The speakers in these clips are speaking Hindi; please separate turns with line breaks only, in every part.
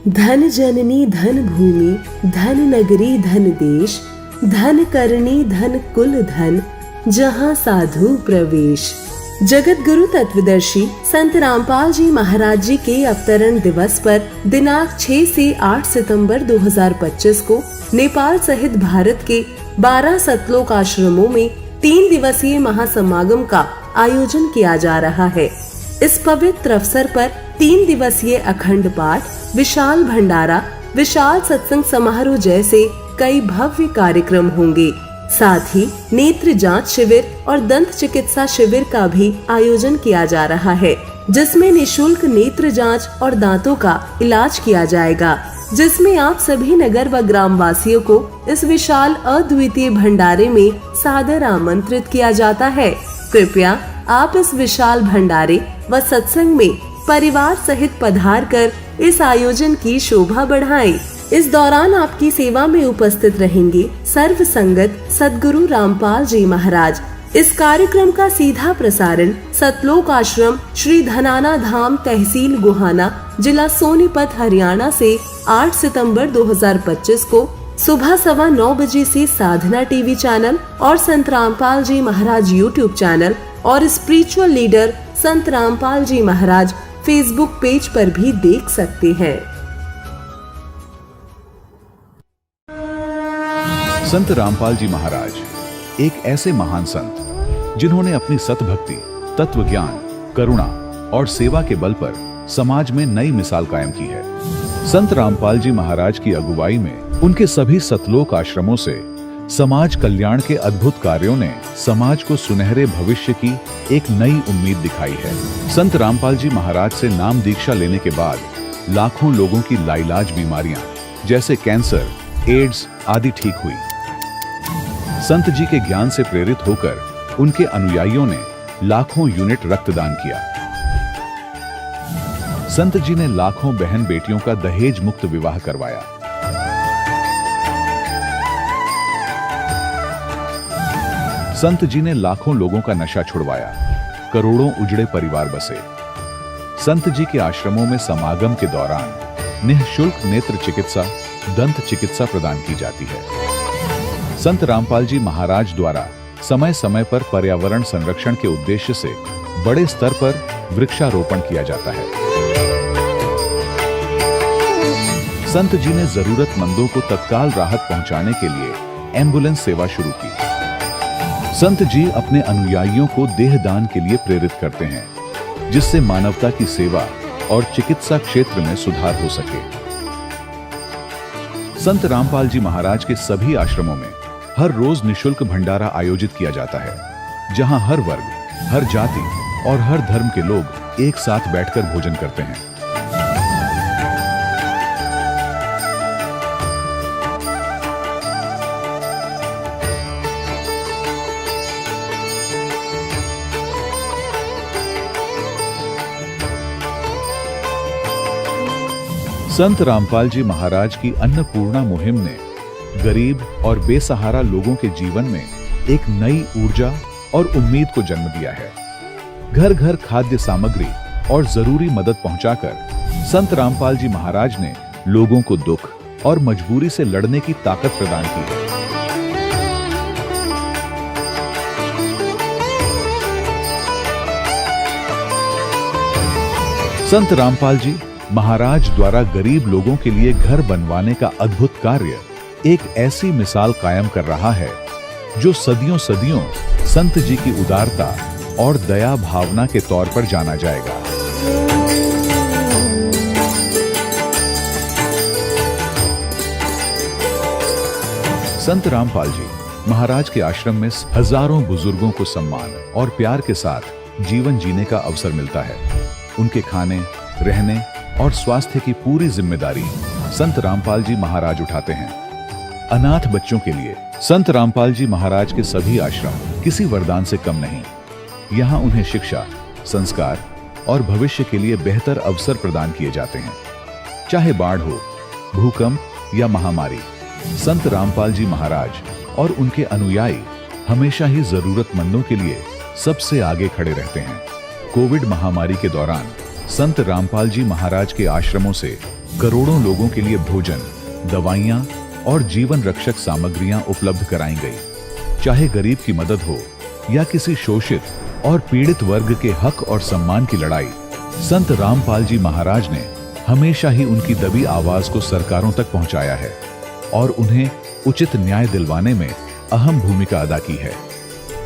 धन जननी धन भूमि धन नगरी धन देश, धन करनी धन कुल धन, जहाँ साधु प्रवेश। जगत गुरु तत्वदर्शी संत रामपाल जी महाराज जी के अवतरण दिवस पर दिनांक 6 से 8 सितंबर 2025 को नेपाल सहित भारत के 12 सतलोक आश्रमों में 3 दिवसीय महासमागम का आयोजन किया जा रहा है। इस पवित्र अवसर पर 3 दिवसीय अखंड पाठ, विशाल भंडारा, विशाल सत्संग समारोह जैसे कई भव्य कार्यक्रम होंगे। साथ ही नेत्र जांच शिविर और दंत चिकित्सा शिविर का भी आयोजन किया जा रहा है, जिसमें निशुल्क नेत्र जांच और दांतों का इलाज किया जाएगा, जिसमें आप सभी नगर व ग्राम वासियों को इस विशाल अद्वितीय भंडारे में सादर आमंत्रित किया जाता है। कृपया आप इस विशाल भंडारे व सत्संग में परिवार सहित पधार कर इस आयोजन की शोभा बढ़ाएं। इस दौरान आपकी सेवा में उपस्थित रहेंगे सर्व संगत सद्गुरु रामपाल जी महाराज। इस कार्यक्रम का सीधा प्रसारण सतलोक आश्रम श्री धनाना धाम, तहसील गोहाना, जिला सोनीपत, हरियाणा से 8 सितंबर 2025 को सुबह 9:15 बजे से साधना टीवी चैनल और संत रामपाल जी महाराज यूट्यूब चैनल और स्पिरिचुअल लीडर संत रामपाल जी महाराज फेसबुक पेज पर भी देख सकते हैं।
संत रामपाल जी महाराज एक ऐसे महान संत जिन्होंने अपनी सतभक्ति, तत्व ज्ञान, करुणा और सेवा के बल पर समाज में नई मिसाल कायम की है। संत रामपाल जी महाराज की अगुवाई में उनके सभी सतलोक आश्रमों से समाज कल्याण के अद्भुत कार्यों ने समाज को सुनहरे भविष्य की एक नई उम्मीद दिखाई है। संत रामपाल जी महाराज से नाम दीक्षा लेने के बाद लाखों लोगों की लाइलाज बीमारियां जैसे कैंसर, एड्स आदि ठीक हुई। संत जी के ज्ञान से प्रेरित होकर उनके अनुयायियों ने लाखों यूनिट रक्तदान किया। संत जी ने लाखों बहन बेटियों का दहेज मुक्त विवाह करवाया। संत जी ने लाखों लोगों का नशा छुड़वाया, करोड़ों उजड़े परिवार बसे। संत जी के आश्रमों में समागम के दौरान निःशुल्क नेत्र चिकित्सा, दंत चिकित्सा प्रदान की जाती है। संत रामपाल जी महाराज द्वारा समय समय पर पर्यावरण संरक्षण के उद्देश्य से बड़े स्तर पर वृक्षारोपण किया जाता है। संत जी ने जरूरतमंदों को तत्काल राहत पहुंचाने के लिए एम्बुलेंस सेवा शुरू की। संत जी अपने अनुयायियों को देहदान के लिए प्रेरित करते हैं, जिससे मानवता की सेवा और चिकित्सा क्षेत्र में सुधार हो सके। संत रामपाल जी महाराज के सभी आश्रमों में हर रोज निशुल्क भंडारा आयोजित किया जाता है, जहां हर वर्ग, हर जाति और हर धर्म के लोग एक साथ बैठकर भोजन करते हैं। संत रामपाल जी महाराज की अन्नपूर्णा मुहिम ने गरीब और बेसहारा लोगों के जीवन में एक नई ऊर्जा और उम्मीद को जन्म दिया है। घर घर खाद्य सामग्री और जरूरी मदद पहुंचाकर संत रामपाल जी महाराज ने लोगों को दुख और मजबूरी से लड़ने की ताकत प्रदान की है। संत रामपाल जी महाराज द्वारा गरीब लोगों के लिए घर बनवाने का अद्भुत कार्य एक ऐसी मिसाल कायम कर रहा है जो सदियों सदियों संत जी की उदारता और दया भावना के तौर पर जाना जाएगा। संत रामपाल जी महाराज के आश्रम में हजारों बुजुर्गों को सम्मान और प्यार के साथ जीवन जीने का अवसर मिलता है। उनके खाने, रहने और स्वास्थ्य की पूरी जिम्मेदारी संत रामपाल जी महाराज उठाते हैं। अनाथ बच्चों के लिए संत रामपाल जी महाराज के सभी आश्रम किसी वरदान से कम नहीं। यहाँ उन्हें शिक्षा, संस्कार और भविष्य के लिए बेहतर अवसर प्रदान किए जाते हैं। चाहे बाढ़ हो, भूकंप या महामारी, संत रामपाल जी महाराज और उनके अनुयायी हमेशा ही जरूरतमंदों के लिए सबसे आगे खड़े रहते हैं। कोविड महामारी के दौरान संत रामपाल जी महाराज के आश्रमों से करोड़ों लोगों के लिए भोजन, दवाइयां और जीवन रक्षक सामग्रियां उपलब्ध कराई गई। चाहे गरीब की मदद हो या किसी शोषित और पीड़ित वर्ग के हक और सम्मान की लड़ाई, संत रामपाल जी महाराज ने हमेशा ही उनकी दबी आवाज को सरकारों तक पहुंचाया है और उन्हें उचित न्याय दिलवाने में अहम भूमिका अदा की है।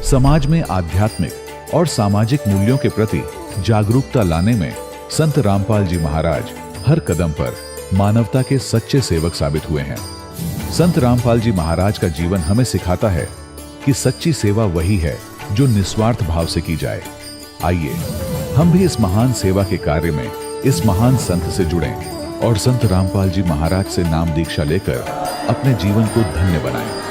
समाज में आध्यात्मिक और सामाजिक मूल्यों के प्रति जागरूकता लाने में संत रामपाल जी महाराज हर कदम पर मानवता के सच्चे सेवक साबित हुए हैं। संत रामपाल जी महाराज का जीवन हमें सिखाता है कि सच्ची सेवा वही है जो निस्वार्थ भाव से की जाए। आइए हम भी इस महान सेवा के कार्य में इस महान संत से जुड़ें और संत रामपाल जी महाराज से नाम दीक्षा लेकर अपने जीवन को धन्य बनाएं।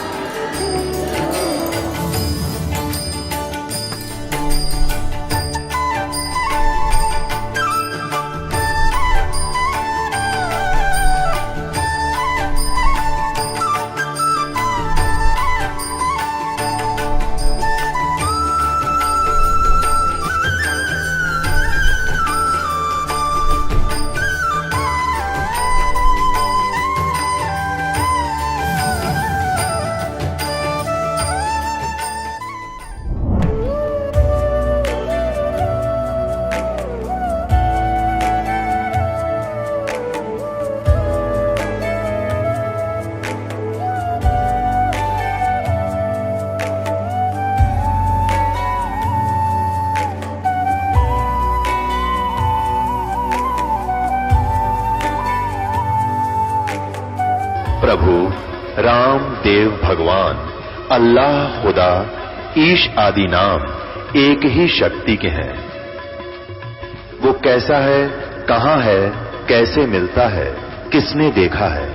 प्रभु राम देव भगवान अल्लाह खुदा ईश आदि नाम एक ही शक्ति के हैं। वो कैसा है, कहां है, कैसे मिलता है, किसने देखा है?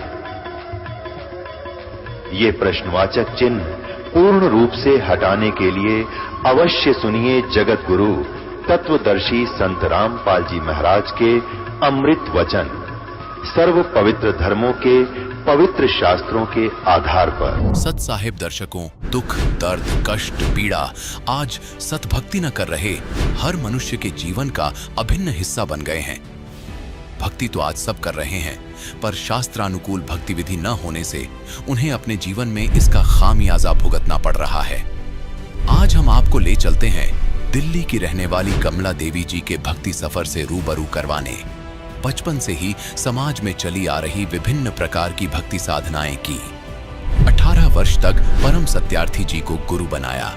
ये प्रश्नवाचक चिन्ह पूर्ण रूप से हटाने के लिए अवश्य सुनिए जगत गुरु तत्वदर्शी संत रामपाल जी महाराज के अमृत वचन, सर्व पवित्र धर्मों के पवित्र शास्त्रों के आधार पर।
सत साहिब दर्शकों, दुख, दर्द, कष्ट, पीड़ा आज सतभक्ति न कर रहे हर मनुष्य के जीवन का अभिन्न हिस्सा बन गए हैं। भक्ति तो आज सब कर रहे हैं, पर शास्त्रानुकूल भक्ति विधि न होने से उन्हें अपने जीवन में इसका खामियाजा भुगतना पड़ रहा है। आज हम आपको ले चलते हैं दिल्ली की रहने वाली कमला देवी जी के भक्ति सफर से रूबरू करवाने। बचपन से ही समाज में चली आ रही विभिन्न प्रकार की भक्ति साधनाएं की। 18 वर्ष तक परम सत्यार्थी जी को गुरु बनाया।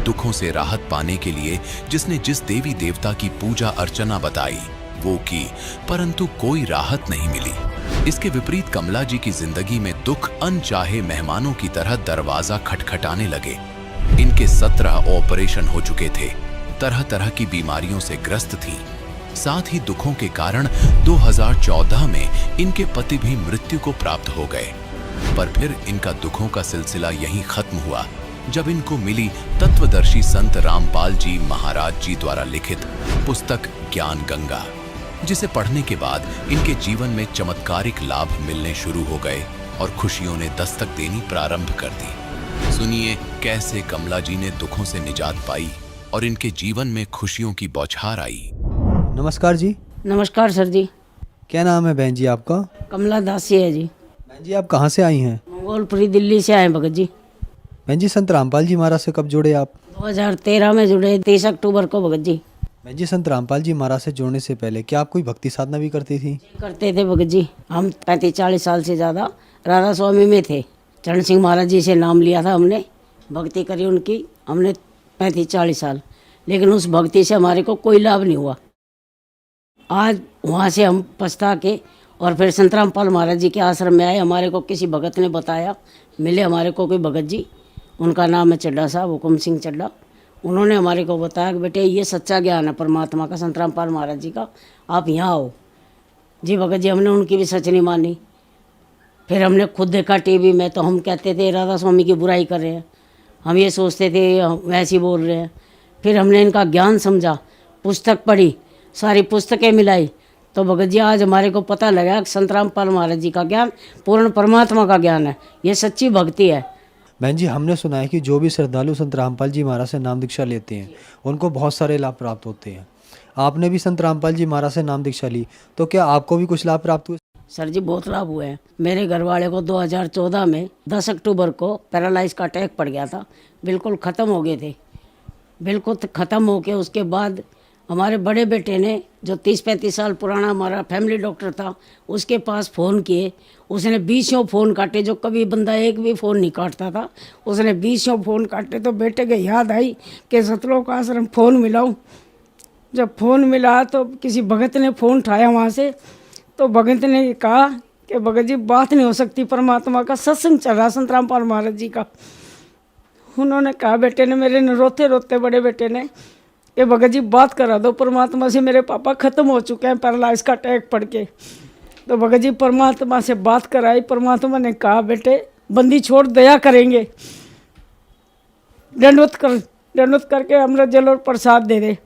दुखों से राहत पाने के लिए जिसने जिस देवी देवता की पूजा अर्चना बताई वो की, परंतु कोई राहत नहीं मिली। इसके विपरीत कमला जी की जिंदगी में दुख अनचाहे मेहमानों की तरह दरवाजा खटखटाने लगे। इनके 17 ऑपरेशन हो चुके थे, तरह तरह की बीमारियों से ग्रस्त थीं। साथ ही दुखों के कारण 2014 में इनके पति भी मृत्यु को प्राप्त हो गए। पर फिर इनका दुखों का सिलसिला यहीं खत्म हुआ जब इनको मिली तत्वदर्शी संत रामपाल जी महाराज जी द्वारा लिखित पुस्तक ज्ञान गंगा, जिसे पढ़ने के बाद इनके जीवन में चमत्कारिक लाभ मिलने शुरू हो गए और खुशियों ने दस्तक देनी प्रारंभ कर दी। सुनिए कैसे कमला जी ने दुखों से निजात पाई और इनके जीवन में खुशियों की बौछार आई।
नमस्कार जी।
नमस्कार सर जी।
क्या नाम है बहन जी आपका?
कमला दासी है जी।
बहन जी आप कहाँ से आई हैं?
मंगोलपुरी दिल्ली से आए भगत जी।
बहन जी संत रामपाल जी महाराज से कब जुड़े आप?
2013 में जुड़े, 23 अक्टूबर को भगत जी।
बहन जी संत रामपाल जी महाराज से जुड़ने से पहले क्या आप कोई भक्ति साधना भी करती थी?
करते थे भगत जी। हम 35-40 साल से ज़्यादा राधा स्वामी में थे। चरण सिंह महाराज जी से नाम लिया था हमने, भक्ति करी उनकी हमने 35-40 साल, लेकिन उस भक्ति से हमारे को कोई लाभ नहीं हुआ। आज वहाँ से हम पछता के और फिर संत रामपाल महाराज जी के आश्रम में आए। हमारे को किसी भगत ने बताया, मिले हमारे को कोई भगत जी, उनका नाम है चड्डा साहब, हुकुम सिंह चड्डा। उन्होंने हमारे को बताया कि बेटे ये सच्चा ज्ञान है परमात्मा का, संत रामपाल महाराज जी का, आप यहाँ आओ। जी भगत जी, हमने उनकी भी सच नहीं मानी। फिर हमने खुद देखा टीवी में, तो हम कहते थे राधा स्वामी की बुराई कर रहे हैं, हम ये सोचते थे वैसे ही बोल रहे हैं। फिर हमने इनका ज्ञान समझा, पुस्तक पढ़ी, सारी पुस्तकें मिलाई, तो भगत जी आज हमारे को पता लगा कि संत रामपाल महाराज जी का ज्ञान पूर्ण परमात्मा का ज्ञान है, ये सच्ची भक्ति है।
बहन जी हमने सुना है कि जो भी श्रद्धालु संत रामपाल जी महाराज से नाम दीक्षा लेते हैं उनको बहुत सारे लाभ प्राप्त होते हैं। आपने भी संत रामपाल जी महाराज से नाम दीक्षा ली, तो क्या आपको भी कुछ लाभ प्राप्त हुए?
सर जी बहुत लाभ हुए हैं। मेरे घर वाले को 2014 में 10 अक्टूबर को पैरालाइज का अटैक पड़ गया था, बिल्कुल ख़त्म हो गए थे। बिल्कुल ख़त्म हो के उसके बाद हमारे बड़े बेटे ने, जो 30-35 साल पुराना हमारा फैमिली डॉक्टर था, उसके पास फ़ोन किए। उसने 20 फ़ोन काटे, जो कभी बंदा एक भी फ़ोन नहीं काटता था। उसने 20 फ़ोन काटे तो बेटे के याद आई कि सतलोक आश्रम फ़ोन मिलाऊं। जब फ़ोन मिला तो किसी भगत ने फ़ोन उठाया वहाँ से, तो भगत ने कहा कि भगत जी बात नहीं हो सकती, परमात्मा का सत्संग चल रहा संत रामपाल महाराज जी का। उन्होंने कहा, बेटे ने मेरे ने रोते रोते बड़े बेटे ने, कि भगत जी बात करा दो परमात्मा से, मेरे पापा ख़त्म हो चुके हैं पैरालाइज का अटैक पड़ के। तो भगत जी परमात्मा से बात कराई। परमात्मा ने कहा, बेटे बंदी छोड़, दया करेंगे, दंडवत करके अमृत जल और प्रसाद दे दे।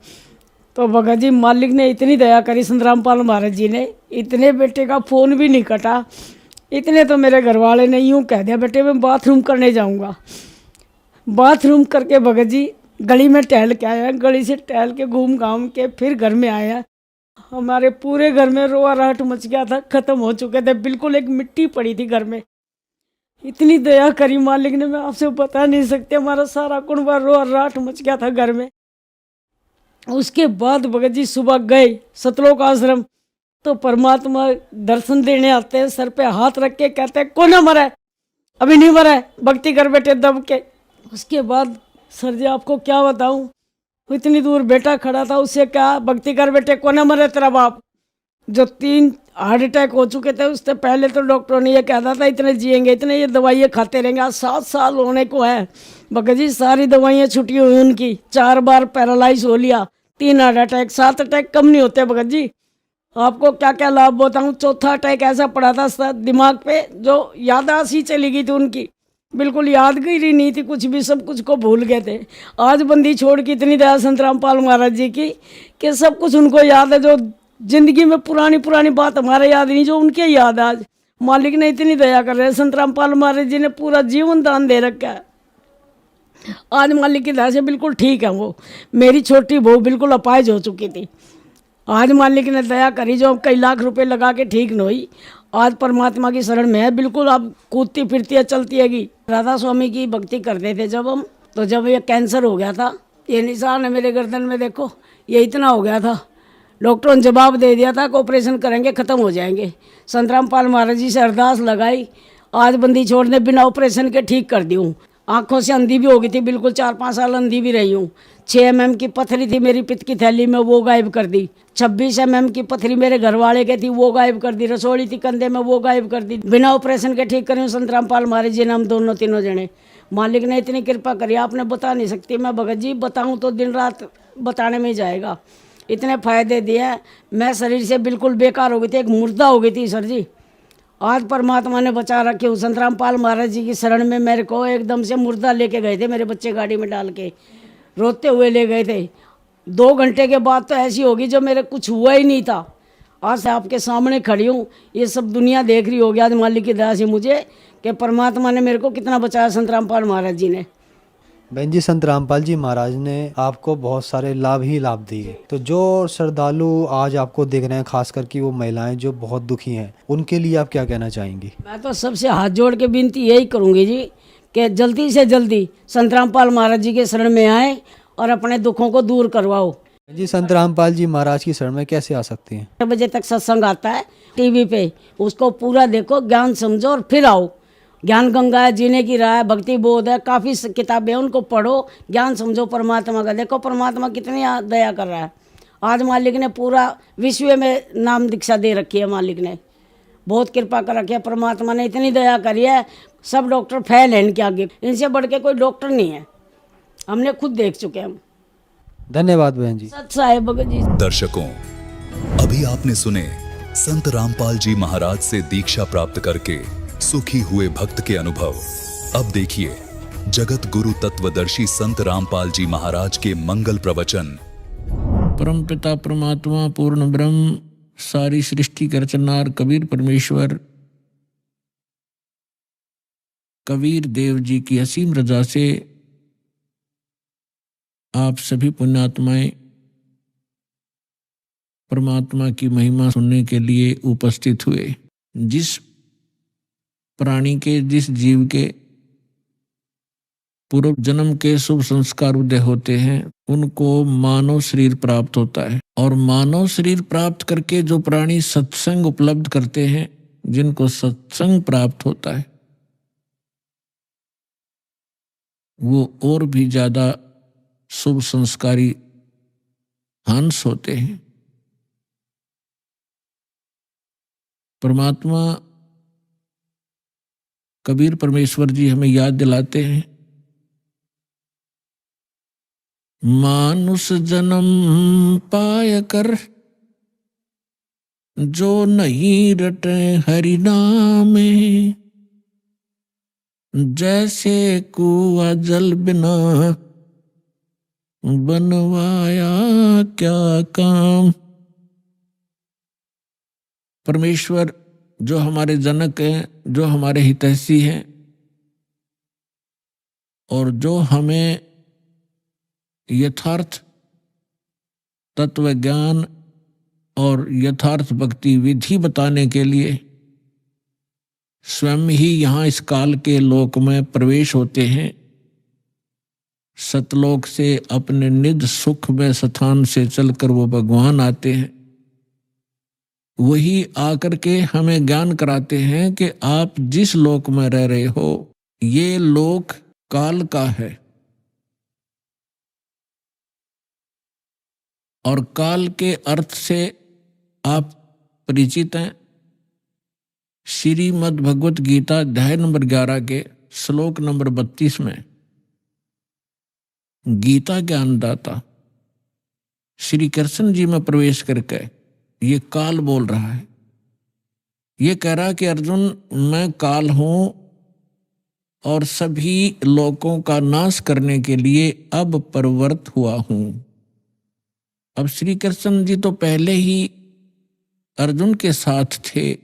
तो भगत जी मालिक ने इतनी दया करी, संत रामपाल महाराज जी ने, इतने बेटे का फ़ोन भी नहीं कटा। इतने तो मेरे घर वाले ने यूँ कह दिया, बेटे मैं बाथरूम करने जाऊँगा। बाथरूम करके भगत जी गली में टहल के आया, गली से टहल के घूम घाम के फिर घर में आया। हमारे पूरे घर में रोआराहट मच गया था, ख़त्म हो चुके थे, बिल्कुल एक मिट्टी पड़ी थी घर में। इतनी दया करी मालिक ने, मैं आपसे बता नहीं सकते। हमारा सारा कुनबा रोआराहट मच गया था घर में। उसके बाद भगत जी सुबह गए सतलोक आश्रम, तो परमात्मा दर्शन देने आते हैं, सर पे हाथ रख के कहते हैं, कौन मरा है? अभी नहीं मरा है, भक्ति कर बेटे दब के। उसके बाद सर जी आपको क्या बताऊं, इतनी दूर बेटा खड़ा था, उससे क्या भक्ति कर बेटे, कौन मरे तेरा बाप। जो 3 हार्ट अटैक हो चुके थे, उससे पहले तो डॉक्टरों ने ये कहता था इतने जिएंगे, इतने ये दवाइयाँ खाते रहेंगे। आज 7 साल होने को है भगत जी, सारी दवाइयाँ छुट्टी हुई उनकी। 4 बार पैरालाइज हो लिया, 3 हार्ट अटैक, 7 अटैक कम नहीं होते भगत जी। आपको क्या क्या लाभ बताऊँ। चौथा अटैक ऐसा पड़ा था दिमाग पे, जो याददाश्त ही चली गई थी उनकी, बिल्कुल यादगिरी नहीं थी कुछ भी, सब कुछ को भूल गए थे। आज बंदी छोड़ के इतनी दया संत रामपाल महाराज जी की कि सब कुछ उनको याद है। जो जिंदगी में पुरानी बात हमारे याद नहीं, जो उनके याद है। आज मालिक ने इतनी दया कर रहे हैं, संत रामपाल महाराज जी ने पूरा जीवन दान दे रखा है। आज मालिक की दया से बिल्कुल ठीक है। वो मेरी छोटी बहू बिल्कुल अपाहिज हो चुकी थी, आज मालिक ने दया करी, जो कई लाख रुपए लगा के ठीक न हुई, आज परमात्मा की शरण में है, बिल्कुल अब कूदती फिरती है, चलती है। राधा स्वामी की भक्ति करते थे जब हम, तो जब ये कैंसर हो गया था, ये निशान है मेरे गर्दन में देखो, ये इतना हो गया था। डॉक्टरों ने जवाब दे दिया था कि ऑपरेशन करेंगे ख़त्म हो जाएंगे। संत रामपाल महाराज जी से अरदास लगाई, आज बंदी छोड़ने बिना ऑपरेशन के ठीक कर दी हूँ। आँखों से अंधी भी हो गई थी, बिल्कुल 4-5 साल अंधी भी रही हूँ। 6 mm की पथरी थी मेरी पित्त की थैली में, वो गायब कर दी। 26 mm की पथरी मेरे घर वाले के थी, वो गायब कर दी। रसोड़ी थी कंधे में, वो गायब कर दी। बिना ऑपरेशन के ठीक करी संत रामपाल महाराज जी ने, हम दोनों तीनों जने। मालिक ने इतनी कृपा करी, आपने बता नहीं सकती। मैं भगत जी बताऊँ तो दिन रात बताने में ही जाएगा, इतने फायदे दिए। मैं शरीर से बिल्कुल बेकार हो गई थी, एक मुर्दा हो गई थी सर जी। आज परमात्मा ने बचा रखे हूँ। संत रामपाल महाराज जी की शरण में मेरे को एकदम से मुर्दा लेके गए थे मेरे बच्चे, गाड़ी में डाल के रोते हुए ले गए थे। 2 घंटे के बाद तो ऐसी होगी जो मेरे कुछ हुआ ही नहीं था। आज से आपके सामने खड़ी हूँ, ये सब दुनिया देख रही होगी आज मालिक की दया से मुझे, कि परमात्मा ने मेरे को कितना बचाया, संत रामपाल महाराज जी ने।
बहन जी, संत रामपाल जी महाराज ने आपको बहुत सारे लाभ ही लाभ दिए, तो जो श्रद्धालु आज आपको देख रहे हैं, खास करके वो महिलाएं जो बहुत दुखी हैं, उनके लिए आप क्या कहना चाहेंगी?
मैं तो सबसे हाथ जोड़ के विनती यही करूँगी जी, कि जल्दी से जल्दी संत रामपाल महाराज जी के शरण में आए और अपने दुखों को दूर करवाओ।
जी, संत रामपाल जी महाराज की शरण में कैसे आ सकते हैं?
8 बजे तक सत्संग आता है टीवी पे, उसको पूरा देखो, ज्ञान समझो और फिर आओ। ज्ञान गंगा है, जीने की राह है, भक्ति बोध है, काफ़ी किताबें हैं, उनको पढ़ो, ज्ञान समझो परमात्मा का। देखो परमात्मा कितनी दया कर रहा है। आज मालिक ने पूरा विश्व में नाम दीक्षा दे रखी है, मालिक ने बहुत कृपा कर रखी है। परमात्मा ने इतनी दया करी है, सब डॉक्टर फेल हैं इनके आगे, इनसे बढ़ के कोई डॉक्टर नहीं है, हमने खुद देख चुके हैं।
धन्यवाद बहन जी।
सच साहेब भगत जी।
दर्शकों, अभी आपने सुने संत रामपाल जी महाराज से दीक्षा प्राप्त करके सुखी हुए भक्त के अनुभव। अब देखिए जगत गुरु तत्वदर्शी संत रामपाल जी महाराज के मंगल प्रवचन।
परम पिता परमात्मा पूर्ण ब्रह्म सारी सृष्टि का रचनहार कबीर परमेश्वर कबीर देव जी की असीम रजा से आप सभी पुण्यात्माएं परमात्मा की महिमा सुनने के लिए उपस्थित हुए। जिस प्राणी के, जिस जीव के पूर्व जन्म के शुभ संस्कार उदय होते हैं उनको मानव शरीर प्राप्त होता है। और मानव शरीर प्राप्त करके जो प्राणी सत्संग उपलब्ध करते हैं, जिनको सत्संग प्राप्त होता है, वो और भी ज्यादा शुभ संस्कारी हंस होते हैं। परमात्मा कबीर परमेश्वर जी हमें याद दिलाते हैं, मानुष जन्म पाय कर जो नहीं रटे हरि नामे, जैसे कुआ जल बिना बनवाया क्या काम। परमेश्वर जो हमारे जनक हैं, जो हमारे हितैषी हैं और जो हमें यथार्थ तत्व ज्ञान और यथार्थ भक्ति विधि बताने के लिए स्वयं ही यहाँ इस काल के लोक में प्रवेश होते हैं। सतलोक से अपने निज सुख में स्थान से चलकर वो भगवान आते हैं। वही आकर के हमें ज्ञान कराते हैं कि आप जिस लोक में रह रहे हो ये लोक काल का है और काल के अर्थ से आप परिचित हैं। श्रीमद् भगवत गीता अध्याय नंबर 11 के श्लोक नंबर 32 में गीता ज्ञानदाता श्री कृष्ण जी में प्रवेश करके ये काल बोल रहा है। ये कह रहा कि अर्जुन मैं काल हूं और सभी लोकों का नाश करने के लिए अब प्रवृत्त हुआ हूं। अब श्री कृष्ण जी तो पहले ही अर्जुन के साथ थे,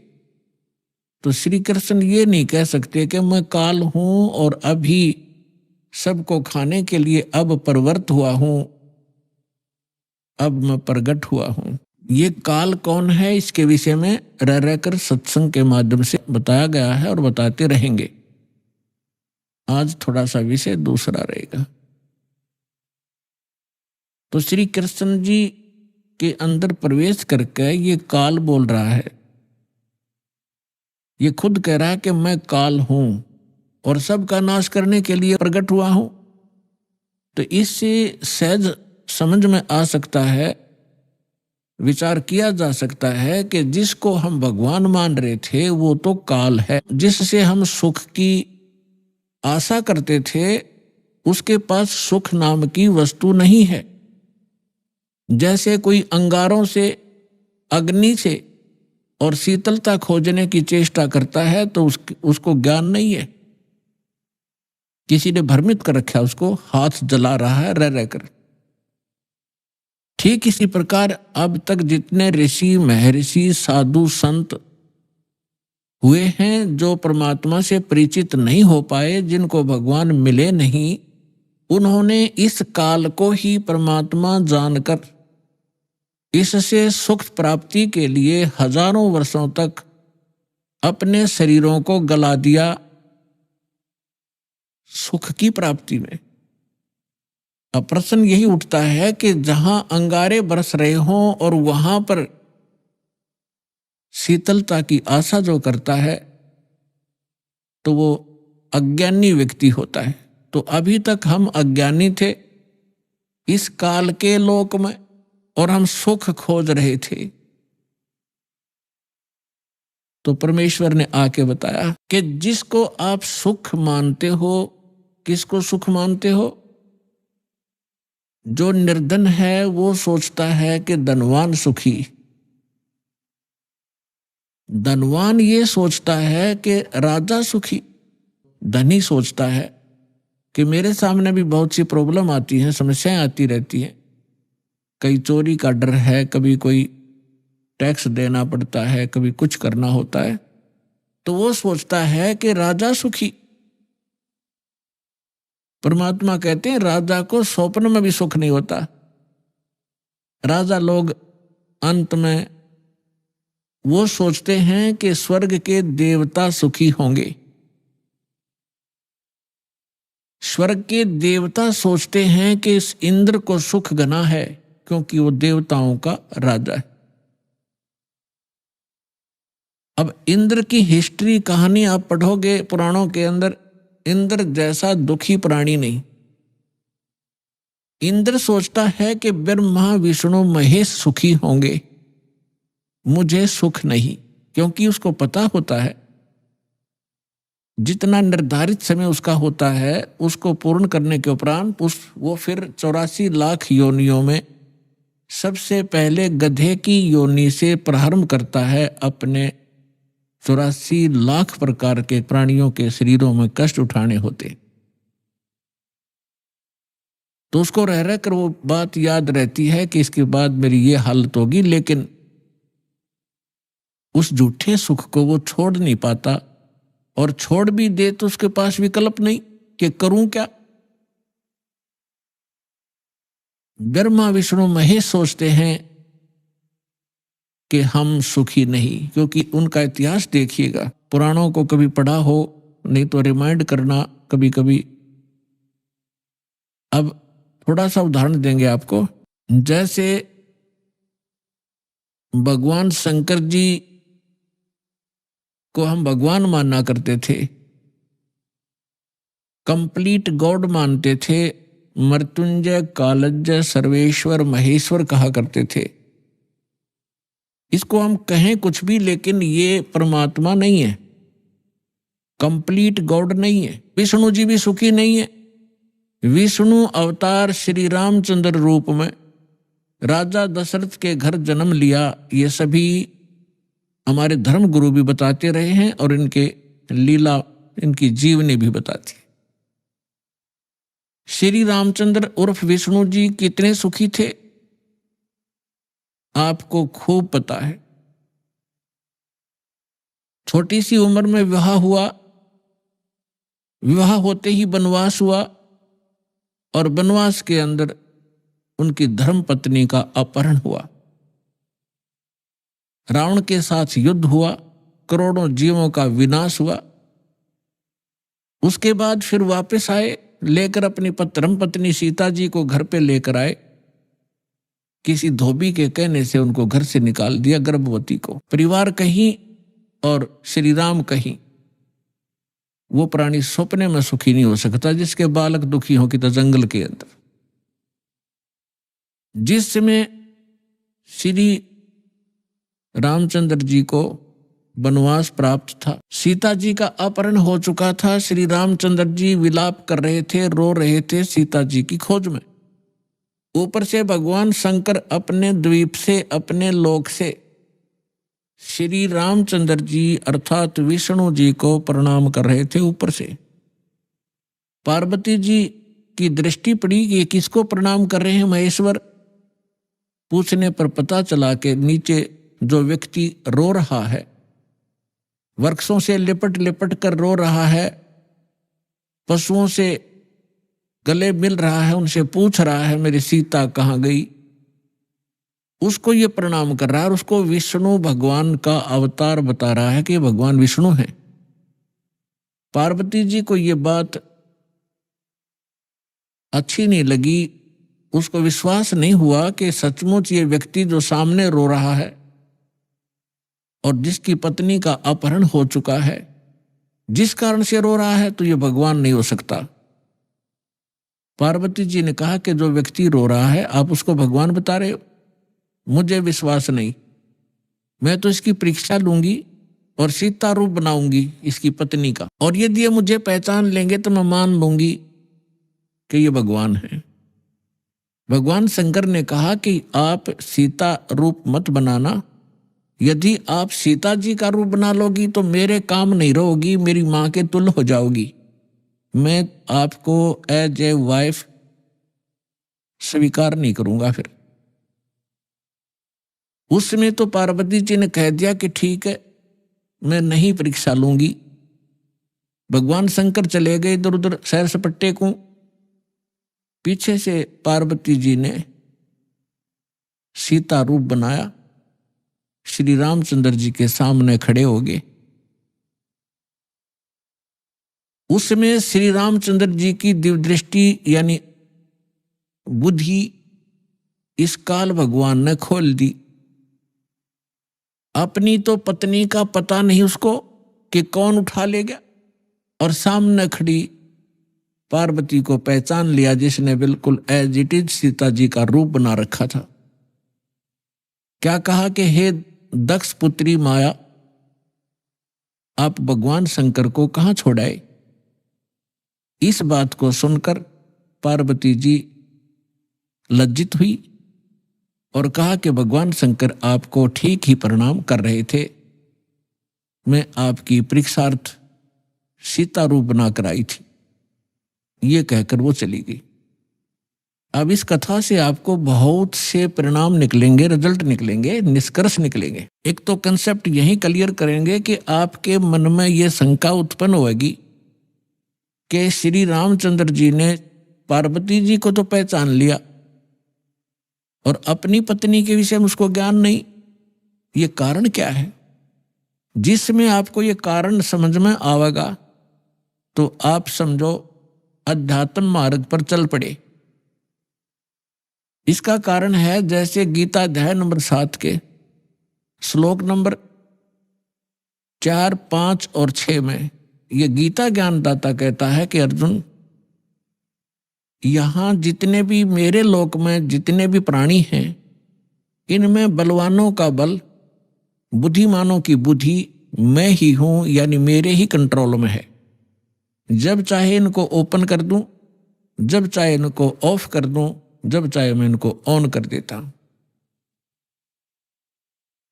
तो श्री कृष्ण ये नहीं कह सकते कि मैं काल हूं और अभी सबको खाने के लिए अब प्रवृत्त हुआ हूं, अब मैं प्रगट हुआ हूं। ये काल कौन है इसके विषय में रह रहकर सत्संग के माध्यम से बताया गया है और बताते रहेंगे। आज थोड़ा सा विषय दूसरा रहेगा। तो श्री कृष्ण जी के अंदर प्रवेश करके ये काल बोल रहा है। ये खुद कह रहा है कि मैं काल हूं और सबका नाश करने के लिए प्रकट हुआ हूं। तो इससे सहज समझ में आ सकता है, विचार किया जा सकता है कि जिसको हम भगवान मान रहे थे वो तो काल है। जिससे हम सुख की आशा करते थे उसके पास सुख नाम की वस्तु नहीं है। जैसे कोई अंगारों से, अग्नि से और शीतलता खोजने की चेष्टा करता है तो उसको ज्ञान नहीं है। किसी ने भ्रमित कर रखा, उसको हाथ जला रहा है रह रहकर। ठीक इसी प्रकार अब तक जितने ऋषि, महर्षि, साधु, संत हुए हैं जो परमात्मा से परिचित नहीं हो पाए, जिनको भगवान मिले नहीं, उन्होंने इस काल को ही परमात्मा जानकर इससे सुख प्राप्ति के लिए हजारों वर्षों तक अपने शरीरों को गला दिया सुख की प्राप्ति में। अब प्रश्न यही उठता है कि जहां अंगारे बरस रहे हों और वहां पर शीतलता की आशा जो करता है तो वो अज्ञानी व्यक्ति होता है। तो अभी तक हम अज्ञानी थे इस काल के लोक में और हम सुख खोज रहे थे। तो परमेश्वर ने आके बताया कि जिसको आप सुख मानते हो, किसको सुख मानते हो? जो निर्धन है वो सोचता है कि धनवान सुखी। धनवान ये सोचता है कि राजा सुखी। धनी सोचता है कि मेरे सामने भी बहुत सी प्रॉब्लम आती हैं, समस्याएं आती रहती हैं। कहीं चोरी का डर है, कभी कोई टैक्स देना पड़ता है, कभी कुछ करना होता है, तो वो सोचता है कि राजा सुखी। परमात्मा कहते हैं राजा को स्वप्न में भी सुख नहीं होता। राजा लोग अंत में वो सोचते हैं कि स्वर्ग के देवता सुखी होंगे। स्वर्ग के देवता सोचते हैं कि इस इंद्र को सुख घना है, क्योंकि वो देवताओं का राजा है। अब इंद्र की हिस्ट्री कहानी आप पढ़ोगे पुराणों के अंदर, इंद्र जैसा दुखी प्राणी नहीं। इंद्र सोचता है कि ब्रह्मा विष्णु महेश सुखी होंगे, मुझे सुख नहीं, क्योंकि उसको पता होता है जितना निर्धारित समय उसका होता है उसको पूर्ण करने के उपरांत वो फिर 84 लाख योनियों में सबसे पहले गधे की योनि से प्रारंभ करता है अपने 84 लाख प्रकार के प्राणियों के शरीरों में कष्ट उठाने होते। तो उसको रह रह कर वो बात याद रहती है कि इसके बाद मेरी ये हालत होगी, लेकिन उस झूठे सुख को वो छोड़ नहीं पाता, और छोड़ भी दे तो उसके पास विकल्प नहीं कि करूं क्या। ब्रह्मा विष्णु महेश सोचते हैं कि हम सुखी नहीं, क्योंकि उनका इतिहास देखिएगा, पुराणों को कभी पढ़ा हो, नहीं तो रिमाइंड करना कभी कभी। अब थोड़ा सा उदाहरण देंगे आपको। जैसे भगवान शंकर जी को हम भगवान माना करते थे, कंप्लीट गॉड मानते थे, मृत्युंजय कालज्जय सर्वेश्वर महेश्वर कहा करते थे। इसको हम कहें कुछ भी, लेकिन ये परमात्मा नहीं है, कंप्लीट गॉड नहीं है। विष्णु जी भी सुखी नहीं है। विष्णु अवतार श्री रामचंद्र रूप में राजा दशरथ के घर जन्म लिया, ये सभी हमारे धर्म गुरु भी बताते रहे हैं और इनके लीला, इनकी जीवनी भी बताती है। श्री रामचंद्र उर्फ विष्णु जी कितने सुखी थे आपको खूब पता है। छोटी सी उम्र में विवाह हुआ, विवाह होते ही वनवास हुआ, और वनवास के अंदर उनकी धर्म पत्नी का अपहरण हुआ। रावण के साथ युद्ध हुआ, करोड़ों जीवों का विनाश हुआ। उसके बाद फिर वापस आए, लेकर अपनी धर्म पत्नी सीता जी को घर पे लेकर आए। किसी धोबी के कहने से उनको घर से निकाल दिया, गर्भवती को। परिवार कहीं और श्री राम कहीं। वो प्राणी सपने में सुखी नहीं हो सकता जिसके बालक दुखी हो कि तो जंगल के अंदर। जिस समय श्री रामचंद्र जी को वनवास प्राप्त था, सीता जी का अपहरण हो चुका था, श्री रामचंद्र जी विलाप कर रहे थे, रो रहे थे सीता जी की खोज में। ऊपर से भगवान शंकर अपने द्वीप से, अपने लोक से श्री रामचंद्र जी अर्थात विष्णु जी को प्रणाम कर रहे थे। ऊपर से पार्वती जी की दृष्टि पड़ी कि ये किसको प्रणाम कर रहे हैं महेश्वर। पूछने पर पता चला कि नीचे जो व्यक्ति रो रहा है, वृक्षों से लिपट लिपट कर रो रहा है, पशुओं से गले मिल रहा है, उनसे पूछ रहा है मेरी सीता कहाँ गई, उसको ये प्रणाम कर रहा है और उसको विष्णु भगवान का अवतार बता रहा है कि भगवान विष्णु है। पार्वती जी को ये बात अच्छी नहीं लगी, उसको विश्वास नहीं हुआ कि सचमुच ये व्यक्ति जो सामने रो रहा है और जिसकी पत्नी का अपहरण हो चुका है, जिस कारण से रो रहा है, तो ये भगवान नहीं हो सकता। पार्वती जी ने कहा कि जो व्यक्ति रो रहा है आप उसको भगवान बता रहे हो, मुझे विश्वास नहीं। मैं तो इसकी परीक्षा लूंगी और सीता रूप बनाऊंगी इसकी पत्नी का, और यदि ये मुझे पहचान लेंगे तो मैं मान लूंगी कि ये भगवान है। भगवान शंकर ने कहा कि आप सीता रूप मत बनाना, यदि आप सीता जी का रूप बना लोगी तो मेरे काम नहीं रहोगी, मेरी मां के तुल्य हो जाओगी। मैं आपको एज ए वाइफ स्वीकार नहीं करूंगा। फिर उस समय तो पार्वती जी ने कह दिया कि ठीक है, मैं नहीं परीक्षा लूंगी। भगवान शंकर चले गए इधर उधर सैर सपट्टे को। पीछे से पार्वती जी ने सीता रूप बनाया श्री रामचंद्र जी के सामने खड़े हो गए। उसमें श्री रामचंद्र जी की दिव्य दृष्टि यानी बुद्धि इस काल भगवान ने खोल दी। अपनी तो पत्नी का पता नहीं उसको कि कौन उठा ले गया, और सामने खड़ी पार्वती को पहचान लिया, जिसने बिल्कुल as it is Sita ji का रूप बना रखा था। क्या कहा कि हे दक्ष पुत्री माया, आप भगवान शंकर को कहां छोड़ाए। इस बात को सुनकर पार्वती जी लज्जित हुई और कहा कि भगवान शंकर आपको ठीक ही प्रणाम कर रहे थे, मैं आपकी परीक्षार्थ सीता रूप बनाकर आई थी। ये कहकर वो चली गई। अब इस कथा से आपको बहुत से परिणाम निकलेंगे, रिजल्ट निकलेंगे, निष्कर्ष निकलेंगे। एक तो कंसेप्ट यही क्लियर करेंगे कि आपके मन में ये शंका उत्पन्न होगी कि श्री रामचंद्र जी ने पार्वती जी को तो पहचान लिया और अपनी पत्नी के विषय में उसको ज्ञान नहीं। ये कारण क्या है? जिसमें आपको ये कारण समझ में आवेगा तो आप समझो अध्यात्म मार्ग पर चल पड़े। इसका कारण है, जैसे गीता अध्याय नंबर 7 के श्लोक नंबर 4, 5 और 6 में ये गीता ज्ञानदाता कहता है कि अर्जुन, यहां जितने भी मेरे लोक में जितने भी प्राणी हैं, इनमें बलवानों का बल, बुद्धिमानों की बुद्धि मैं ही हूं, यानी मेरे ही कंट्रोल में है। जब चाहे इनको ओपन कर दूं, जब चाहे इनको ऑफ कर दूं, जब चाहे मैं इनको ऑन कर देता हूं।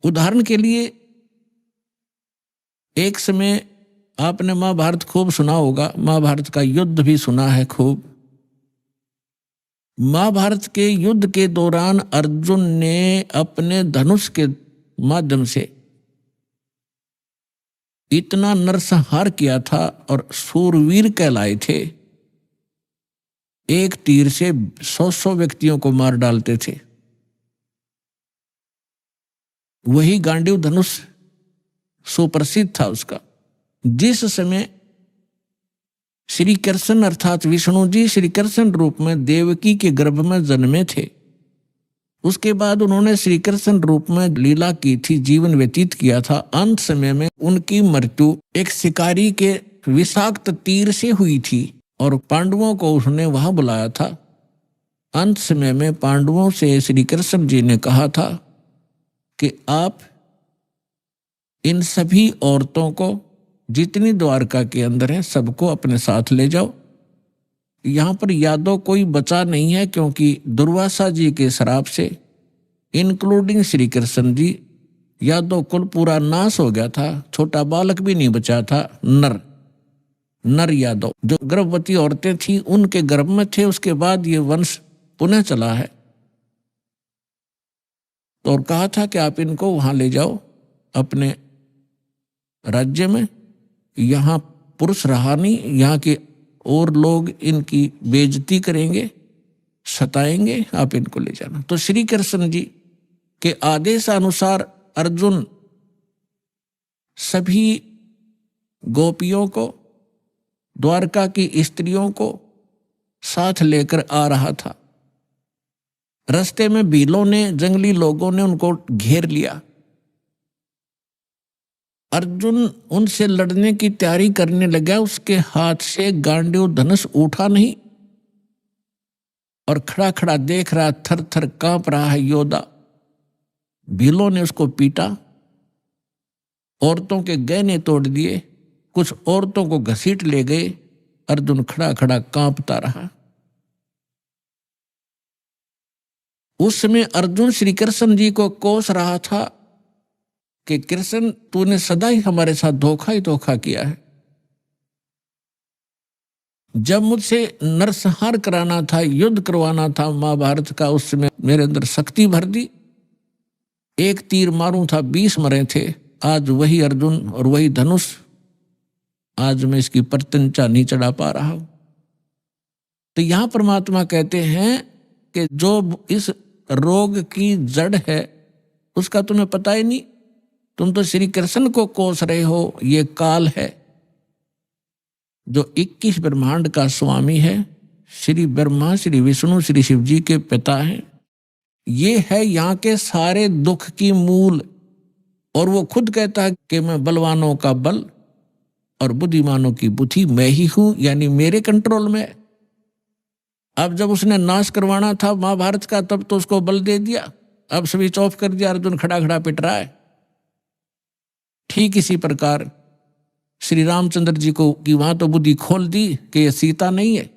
उदाहरण के लिए, एक समय आपने महाभारत खूब सुना होगा, महाभारत का युद्ध भी सुना है खूब। महाभारत के युद्ध के दौरान अर्जुन ने अपने धनुष के माध्यम से इतना नरसंहार किया था और सूरवीर कहलाए थे। एक तीर से 100 व्यक्तियों को मार डालते थे। वही गांडीव धनुष सुप्रसिद्ध था उसका। जिस समय श्री कृष्ण अर्थात विष्णु जी श्री कृष्ण रूप में देवकी के गर्भ में जन्मे थे, उसके बाद उन्होंने श्री कृष्ण रूप में लीला की थी, जीवन व्यतीत किया था। अंत समय में उनकी मृत्यु एक शिकारी के विषाक्त तीर से हुई थी और पांडवों को उसने वहां बुलाया था। अंत समय में पांडवों से श्री कृष्ण जी ने कहा था कि आप इन सभी औरतों को जितनी द्वारका के अंदर है सबको अपने साथ ले जाओ। यहाँ पर यादव कोई बचा नहीं है, क्योंकि दुर्वासा जी के श्राप से इंक्लूडिंग श्री कृष्ण जी यादव कुल पूरा नाश हो गया था। छोटा बालक भी नहीं बचा था। नर यादव जो गर्भवती औरतें थी उनके गर्भ में थे। उसके बाद ये वंश पुनः चला है। तो और कहा था कि आप इनको वहां ले जाओ अपने राज्य में। यहाँ पुरुष रहा नहीं, यहाँ के और लोग इनकी बेइज्जती करेंगे, सताएंगे, आप इनको ले जाना। तो श्री कृष्ण जी के आदेशानुसार अर्जुन सभी गोपियों को, द्वारका की स्त्रियों को साथ लेकर आ रहा था। रास्ते में भीलों ने, जंगली लोगों ने उनको घेर लिया। अर्जुन उनसे लड़ने की तैयारी करने लगा। उसके हाथ से गांडीव धनुष उठा नहीं और खड़ा खड़ा देख रहा, थर थर कांप रहा है योद्धा। भीलों ने उसको पीटा, औरतों के गहने तोड़ दिए, कुछ औरतों को घसीट ले गए। अर्जुन खड़ा खड़ा कांपता रहा। उस समय अर्जुन श्री कृष्ण जी को कोस रहा था कि कृष्ण तूने सदा ही हमारे साथ धोखा ही धोखा किया है। जब मुझसे नरसंहार कराना था, युद्ध करवाना था महाभारत का, उस समय मेरे अंदर शक्ति भर दी। एक तीर मारूं था 20 मरे थे। आज वही अर्जुन और वही धनुष, आज मैं इसकी प्रत्यंचा नहीं चढ़ा पा रहा हूं। तो यहां परमात्मा कहते हैं कि जो इस रोग की जड़ है उसका तुम्हें पता ही नहीं। तुम तो श्री कृष्ण को कोस रहे हो, ये काल है जो 21 ब्रह्मांड का स्वामी है। श्री ब्रह्मा, श्री विष्णु, श्री शिव जी के पिता हैं। ये है यहाँ के सारे दुख की मूल। और वो खुद कहता है कि मैं बलवानों का बल और बुद्धिमानों की बुद्धि मैं ही हूं, यानी मेरे कंट्रोल में। अब जब उसने नाश करवाना था महाभारत का, तब तो उसको बल दे दिया, अब स्विच ऑफ कर दिया, अर्जुन खड़ा खड़ा पिट रहा है। ठीक इसी प्रकार श्री रामचंद्र जी को की वहां तो बुद्धि खोल दी कि ये सीता नहीं है,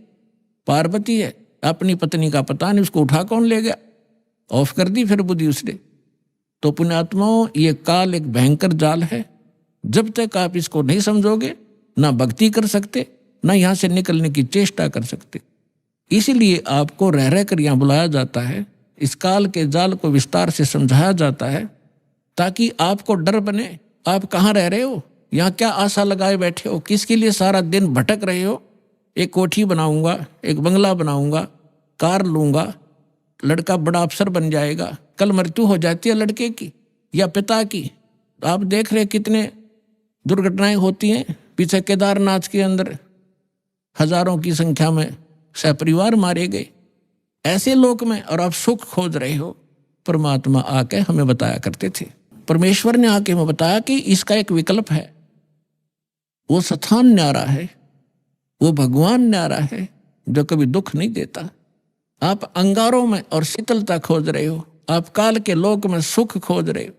पार्वती है, अपनी पत्नी का पता नहीं, उसको उठा कौन ले गया, ऑफ कर दी फिर बुद्धि उसने। तो पुण्यात्माओं, ये काल एक भयंकर जाल है। जब तक आप इसको नहीं समझोगे, ना भक्ति कर सकते, ना यहां से निकलने की चेष्टा कर सकते। इसीलिए आपको रह रह कर यहां बुलाया जाता है, इस काल के जाल को विस्तार से समझाया जाता है, ताकि आपको डर बने। आप कहाँ रह रहे हो, यहाँ क्या आशा लगाए बैठे हो, किसके लिए सारा दिन भटक रहे हो। एक कोठी बनाऊंगा, एक बंगला बनाऊंगा, कार लूंगा, लड़का बड़ा अफसर बन जाएगा, कल मृत्यु हो जाती है लड़के की या पिता की। आप देख रहे कितने दुर्घटनाएं होती हैं। पीछे केदारनाथ के अंदर हजारों की संख्या में सहपरिवार मारे गए ऐसे लोक में, और आप सुख खोज रहे हो। परमात्मा आके हमें बताया करते थे, परमेश्वर ने आके हमें बताया कि इसका एक विकल्प है। वो स्थान न्यारा है, वो भगवान न्यारा है जो कभी दुख नहीं देता। आप अंगारों में और शीतलता खोज रहे हो, आप काल के लोक में सुख खोज रहे हो।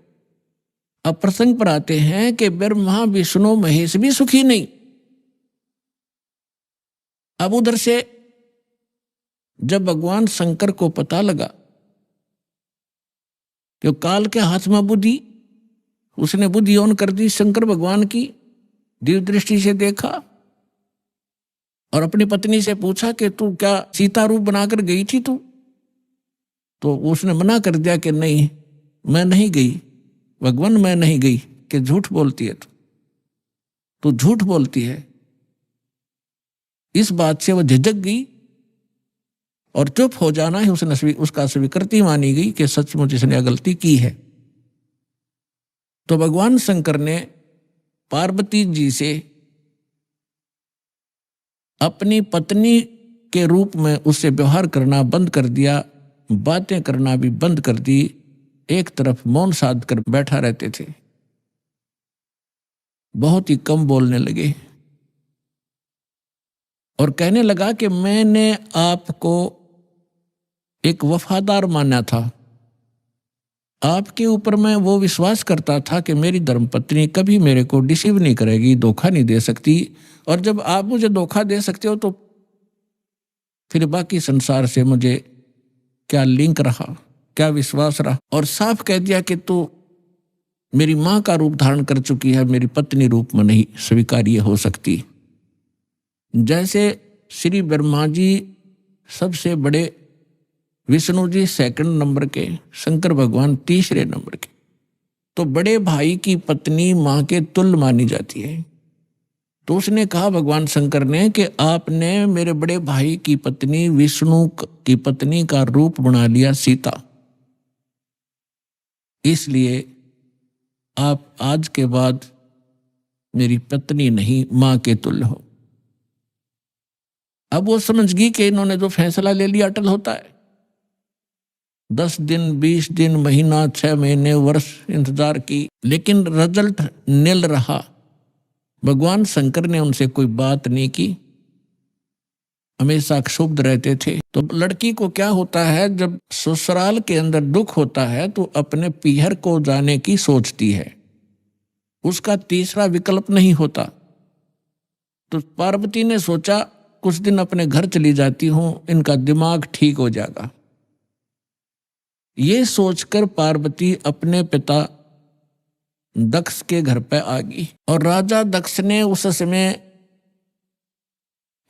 अब प्रसंग पर आते हैं कि ब्रह्मा विष्णु महेश भी सुखी नहीं। अब उधर से जब भगवान शंकर को पता लगा कि काल के हाथ में बुद्धि, उसने बुद्धि ऑन कर दी शंकर भगवान की, दिव्य दृष्टि से देखा और अपनी पत्नी से पूछा कि तू क्या सीता रूप बनाकर गई थी तू? तो उसने मना कर दिया कि नहीं, मैं नहीं गई भगवान, मैं नहीं गई। कि झूठ बोलती है तू झूठ बोलती है। इस बात से वह झिझक गई और चुप हो जाना है उसका स्वीकृति मानी गई कि सचमुच इसने गलती की है। तो भगवान शंकर ने पार्वती जी से अपनी पत्नी के रूप में उससे व्यवहार करना बंद कर दिया, बातें करना भी बंद कर दी, एक तरफ मौन साध कर बैठा रहते थे, बहुत ही कम बोलने लगे और कहने लगा कि मैंने आपको एक वफादार माना था, आपके ऊपर मैं वो विश्वास करता था कि मेरी धर्मपत्नी कभी मेरे को डिसीव नहीं करेगी, धोखा नहीं दे सकती। और जब आप मुझे धोखा दे सकते हो तो फिर बाकी संसार से मुझे क्या लिंक रहा, क्या विश्वास रहा। और साफ कह दिया कि तू मेरी मां का रूप धारण कर चुकी है, मेरी पत्नी रूप में नहीं स्वीकार्य हो सकती। जैसे श्री ब्रह्मा जी सबसे बड़े, विष्णु जी सेकंड नंबर के, शंकर भगवान तीसरे नंबर के, तो बड़े भाई की पत्नी मां के तुल्य मानी जाती है। तो उसने कहा भगवान शंकर ने कि आपने मेरे बड़े भाई की पत्नी विष्णु की पत्नी का रूप बना लिया सीता, इसलिए आप आज के बाद मेरी पत्नी नहीं मां के तुल्य हो। अब वो समझ गई कि इन्होंने जो फैसला ले लिया अटल होता है। 10 दिन, 20 दिन, महीना, 6 महीने, वर्ष इंतजार की, लेकिन रिजल्ट निल रहा। भगवान शंकर ने उनसे कोई बात नहीं की, हमेशा क्षुब्ध रहते थे। तो लड़की को क्या होता है, जब ससुराल के अंदर दुख होता है तो अपने पीहर को जाने की सोचती है, उसका तीसरा विकल्प नहीं होता। तो पार्वती ने सोचा कुछ दिन अपने घर चली जाती हूं, इनका दिमाग ठीक हो जाएगा। ये सोचकर पार्वती अपने पिता दक्ष के घर पे आ गई। और राजा दक्ष ने उस समय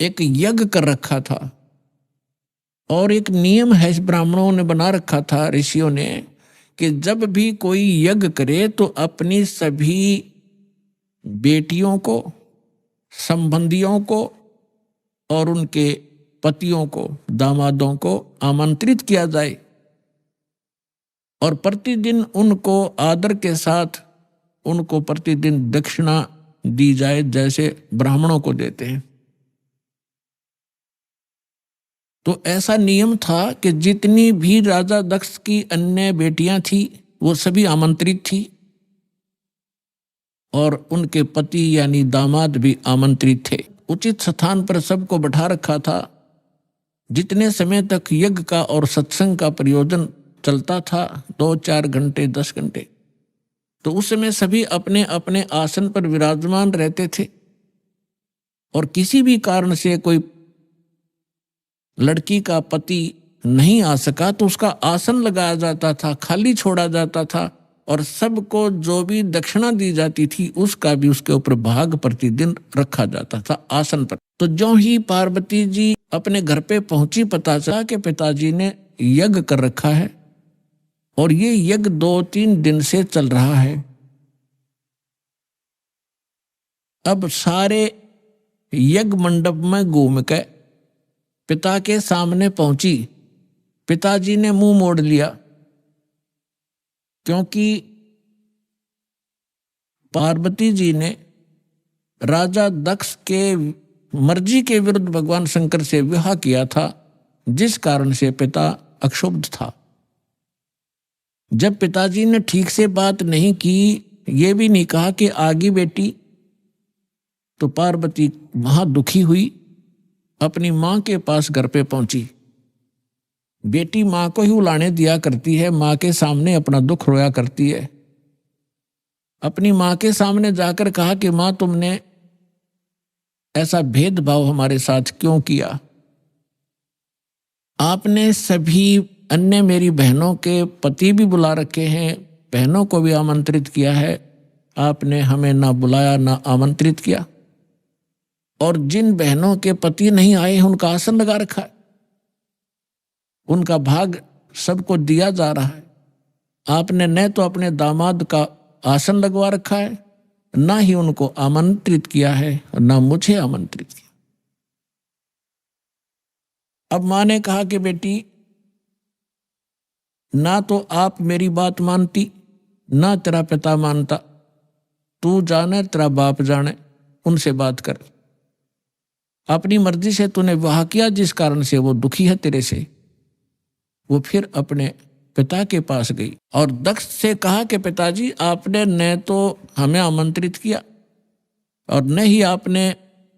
एक यज्ञ कर रखा था और एक नियम है ब्राह्मणों ने बना रखा था, ऋषियों ने, कि जब भी कोई यज्ञ करे तो अपनी सभी बेटियों को, संबंधियों को और उनके पतियों को, दामादों को आमंत्रित किया जाए और प्रतिदिन उनको आदर के साथ उनको प्रतिदिन दक्षिणा दी जाए जैसे ब्राह्मणों को देते हैं। तो ऐसा नियम था कि जितनी भी राजा दक्ष की अन्य बेटियां थी वो सभी आमंत्रित थी और उनके पति यानी दामाद भी आमंत्रित थे। उचित स्थान पर सबको बैठा रखा था। जितने समय तक यज्ञ का और सत्संग का प्रयोजन चलता था, 2-4 घंटे 10 घंटे, तो उस समय सभी अपने अपने आसन पर विराजमान रहते थे। और किसी भी कारण से कोई लड़की का पति नहीं आ सका तो उसका आसन लगाया जाता था, खाली छोड़ा जाता था और सबको जो भी दक्षिणा दी जाती थी उसका भी उसके ऊपर भाग प्रतिदिन रखा जाता था आसन पर। तो जो ही पार्वती जी अपने घर पे पहुंची, पता चला कि पिताजी ने यज्ञ कर रखा है और ये यज्ञ 2-3 दिन से चल रहा है। अब सारे यज्ञ मंडप में घूम के पिता के सामने पहुंची। पिताजी ने मुंह मोड़ लिया क्योंकि पार्वती जी ने राजा दक्ष के मर्जी के विरुद्ध भगवान शंकर से विवाह किया था, जिस कारण से पिता अक्षुब्ध था। जब पिताजी ने ठीक से बात नहीं की, ये भी नहीं कहा कि आगे बेटी, तो पार्वती वहां दुखी हुई, अपनी मां के पास घर पे पहुंची। बेटी मां को ही उलाने दिया करती है, मां के सामने अपना दुख रोया करती है। अपनी मां के सामने जाकर कहा कि मां, तुमने ऐसा भेदभाव हमारे साथ क्यों किया? आपने सभी अन्य मेरी बहनों के पति भी बुला रखे हैं, बहनों को भी आमंत्रित किया है, आपने हमें ना बुलाया ना आमंत्रित किया। और जिन बहनों के पति नहीं आए हैं उनका आसन लगा रखा है, उनका भाग सबको दिया जा रहा है। आपने न तो अपने दामाद का आसन लगवा रखा है, ना ही उनको आमंत्रित किया है, ना मुझे आमंत्रित किया। अब मां ने कहा कि बेटी, ना तो आप मेरी बात मानती, ना तेरा पिता मानता, तू जाने तेरा बाप जाने, उनसे बात कर। अपनी मर्जी से तूने विवाह किया, जिस कारण से वो दुखी है तेरे से। वो फिर अपने पिता के पास गई और दक्ष से कहा कि पिताजी, आपने न तो हमें आमंत्रित किया और न ही आपने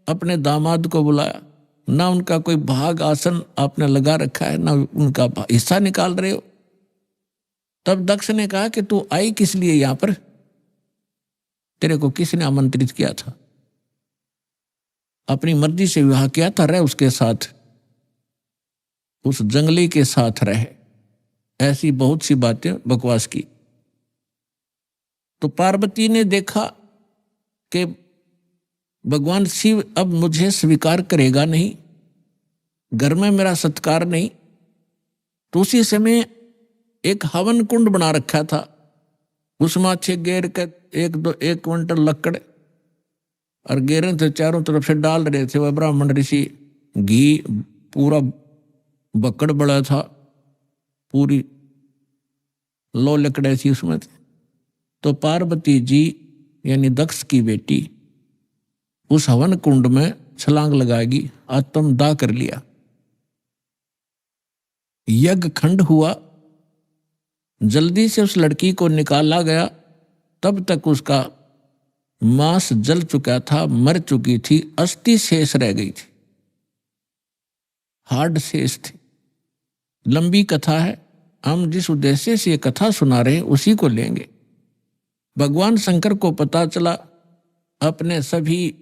अपने दामाद को बुलाया, ना उनका कोई भाग आसन आपने लगा रखा है, ना उनका हिस्सा निकाल रहे हो। तब दक्ष ने कहा कि तू आई किस लिए यहां पर? तेरे को किसने आमंत्रित किया था? अपनी मर्जी से विवाह किया था, रह उसके साथ, उस जंगली के साथ रहे। ऐसी बहुत सी बातें बकवास की। तो पार्वती ने देखा कि भगवान शिव अब मुझे स्वीकार करेगा नहीं, घर में मेरा सत्कार नहीं। तो उसी समय एक हवन कुंड बना रखा था, उसमें अच्छे गेर के 1 क्विंटल लकड़ और गेरे थे, चारों तरफ से डाल रहे थे वह ब्राह्मण ऋषि। घी पूरा बकड़ बड़ा था, पूरी लो लकड़े थी उसमें। तो पार्वती जी यानी दक्ष की बेटी उस हवन कुंड में छलांग लगाएगी, आत्मदाह कर लिया। यज्ञ खंड हुआ, जल्दी से उस लड़की को निकाला गया। तब तक उसका मांस जल चुका था, मर चुकी थी, अस्थि शेष रह गई थी, हार्ड शेष थी। लंबी कथा है, हम जिस उद्देश्य से ये कथा सुना रहे हैं उसी को लेंगे। भगवान शंकर को पता चला, अपने सभी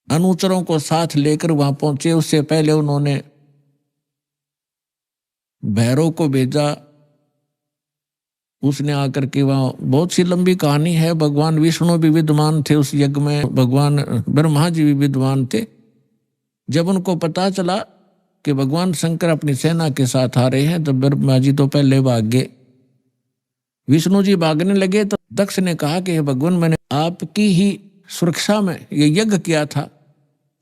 अनुचरों को साथ लेकर वहां पहुंचे। उससे पहले उन्होंने भैरव को भेजा, उसने आकर के वहां, बहुत सी लंबी कहानी है। भगवान विष्णु भी विद्वान थे उस यज्ञ में, भगवान ब्रह्मा जी भी विद्वान थे। जब उनको पता चला कि भगवान शंकर अपनी सेना के साथ आ रहे हैं तो ब्रह्मा जी तो पहले भाग गए, विष्णु जी भागने लगे। तो दक्ष ने कहा कि भगवान, मैंने आपकी ही सुरक्षा में ये यज्ञ किया था,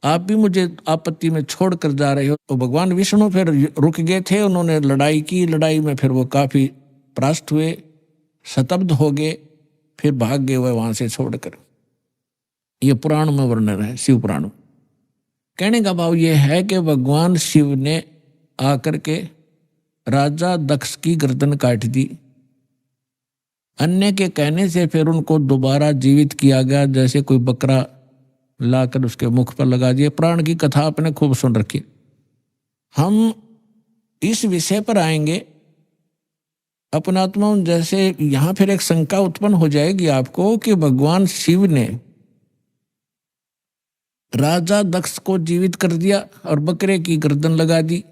आप भी मुझे आपत्ति में छोड़ कर जा रहे हो। तो भगवान विष्णु फिर रुक गए थे, उन्होंने लड़ाई की। लड़ाई में फिर वो काफी परास्त हुए, शतब्द हो गए। फिर भाग गए वह वहां से छोड़कर। ये पुराण में वर्णन है, शिव पुराण में। कहने का भाव यह है कि भगवान शिव ने आकर के राजा दक्ष की गर्दन काट दी। अन्य के कहने से फिर उनको दोबारा जीवित किया गया, जैसे कोई बकरा लाकर उसके मुख पर लगा दिया। पुराण की कथा आपने खूब सुन रखी। हम इस विषय पर आएंगे अपनात्मा। जैसे यहां फिर एक शंका उत्पन्न हो जाएगी आपको कि भगवान शिव ने राजा दक्ष को जीवित कर दिया और बकरे की गर्दन लगा दी,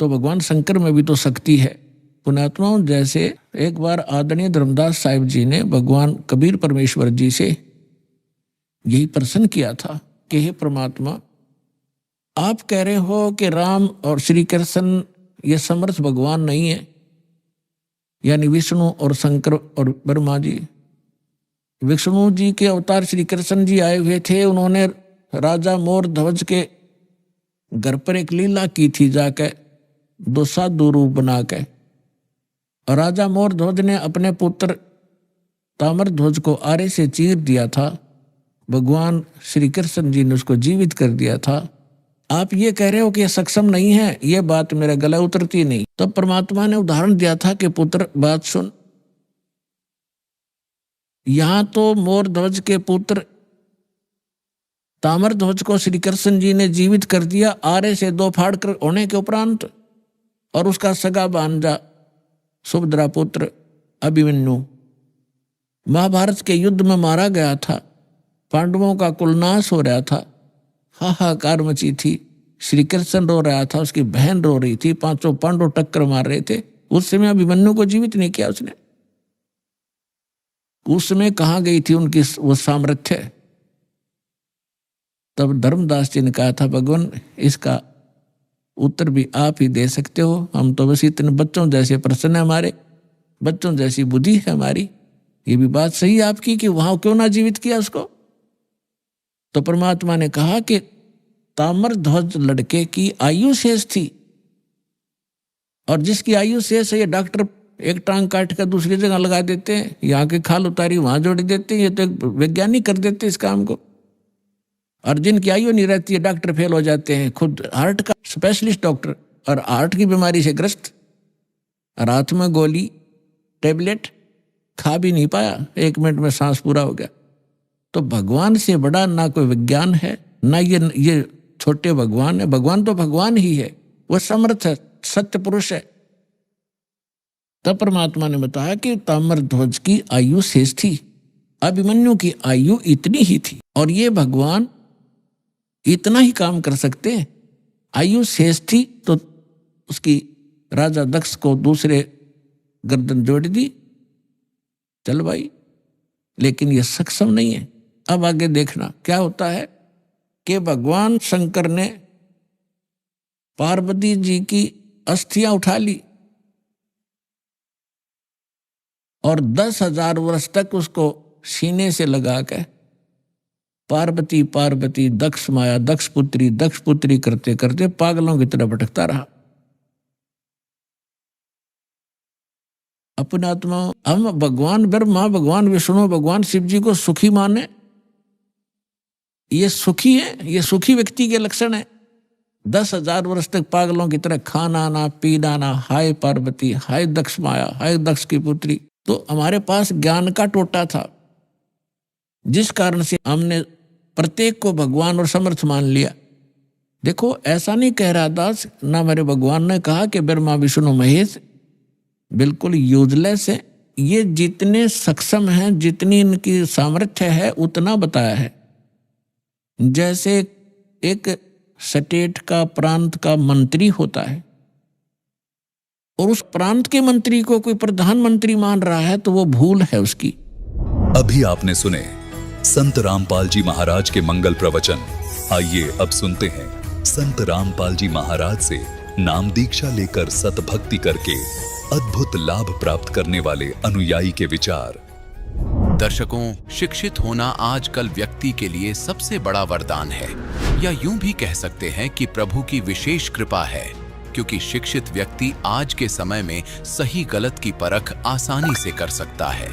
तो भगवान शंकर में भी तो शक्ति है। पुण्यात्माओं, जैसे एक बार आदरणीय धर्मदास साहिब जी ने भगवान कबीर परमेश्वर जी से यही प्रश्न किया था कि हे परमात्मा, आप कह रहे हो कि राम और श्री कृष्ण ये समर्थ भगवान नहीं है, यानी विष्णु और शंकर और ब्रह्मा जी। विष्णु जी के अवतार श्री कृष्ण जी आए हुए थे, उन्होंने राजा मोर ध्वज के घर पर एक लीला की थी, जाकर दो साधु रूप बना के। और राजा मोर ध्वज ने अपने पुत्र ताम्र ध्वज को आरे से चीर दिया था, भगवान श्री कृष्ण जी ने उसको जीवित कर दिया था। आप ये कह रहे हो कि ये सक्षम नहीं है, ये बात मेरे गले उतरती नहीं। तब परमात्मा ने उदाहरण दिया था कि पुत्र बात सुन, यहां तो मोर ध्वज के पुत्र ताम्र ध्वज को श्री कृष्ण जी ने जीवित कर दिया आरे से दो फाड़ कर होने के उपरांत, और उसका सगा भांजा सुभद्रा पुत्र अभिमन्यु महाभारत के युद्ध में मारा गया था। पांडवों का कुलनाश हो रहा था, हाहाकार मची थी। श्री कृष्ण रो रहा था, उसकी बहन रो रही थी, पांचों पांडव टक्कर मार रहे थे। उस समय अभिमन्यु को जीवित नहीं किया उसने। उस समय कहाँ गई थी उनकी वो सामर्थ्य? तब धर्मदास जी ने कहा था, भगवान इसका उत्तर भी आप ही दे सकते हो, हम तो बस इतने बच्चों जैसे प्रश्न है हमारे, बच्चों जैसी बुद्धि है हमारी। ये भी बात सही है आपकी कि वहां क्यों ना जीवित किया उसको। तो परमात्मा ने कहा कि ताम्र ध्वज लड़के की आयु शेष थी, और जिसकी आयु शेष है ये डॉक्टर एक टांग काट कर दूसरी जगह लगा देते हैं, यहाँ की खाल उतारी वहां जोड़ देते हैं, ये तो एक वैज्ञानिक कर देते हैं इस काम को। और जिनकी आयु नहीं रहती है डॉक्टर फेल हो जाते हैं, खुद हार्ट का स्पेशलिस्ट डॉक्टर और हार्ट की बीमारी से ग्रस्त, रात में गोली टेबलेट खा भी नहीं पाया, 1 मिनट में सांस पूरा हो गया। तो भगवान से बड़ा ना कोई विज्ञान है, ना ये छोटे भगवान है। भगवान तो भगवान ही है, वो समर्थ है, सत्य पुरुष है। तब परमात्मा ने बताया कि ताम्र ध्वज की आयु शेष थी, अभिमन्यु की आयु इतनी ही थी, और ये भगवान इतना ही काम कर सकते हैं। आयु शेष थी तो उसकी राजा दक्ष को दूसरे गर्दन जोड़ दी, चल भाई, लेकिन ये सक्षम नहीं है। अब आगे देखना क्या होता है कि भगवान शंकर ने पार्वती जी की अस्थियां उठा ली और 10,000 वर्ष तक उसको सीने से लगा के पार्वती पार्वती दक्ष माया दक्ष पुत्री करते करते पागलों की तरह भटकता रहा। अपने आत्मा हम भगवान ब्रह्मा, भगवान विष्णु, भगवान शिव जी को सुखी माने, ये सुखी है, ये सुखी व्यक्ति के लक्षण है। 10,000 वर्ष तक पागलों की तरह खाना ना पीना ना, हाय पार्वती, हाय दक्ष माया, हाय दक्ष की पुत्री। तो हमारे पास ज्ञान का टोटा था, जिस कारण से हमने प्रत्येक को भगवान और समर्थ मान लिया। देखो ऐसा नहीं कह रहा दास, ना मेरे भगवान ने कहा कि ब्रह्मा विष्णु महेश बिल्कुल यूजलेस है। ये जितने सक्षम हैं, जितनी इनकी सामर्थ्य है, उतना बताया है। जैसे एक स्टेट का, प्रांत का मंत्री होता है और उस प्रांत के मंत्री को कोई प्रधानमंत्री मान रहा है, तो वो भूल है उसकी।
अभी आपने सुने संत रामपाल जी महाराज के मंगल प्रवचन। आइए अब सुनते हैं संत रामपाल जी महाराज से नाम दीक्षा लेकर सत भक्ति करके अद्भुत लाभ प्राप्त करने वाले अनुयायी के विचार।
दर्शकों, शिक्षित होना आजकल व्यक्ति के लिए सबसे बड़ा वरदान है, या यूं भी कह सकते हैं कि प्रभु की विशेष कृपा है। क्योंकि शिक्षित व्यक्ति आज के समय में सही गलत की परख आसानी से कर सकता है।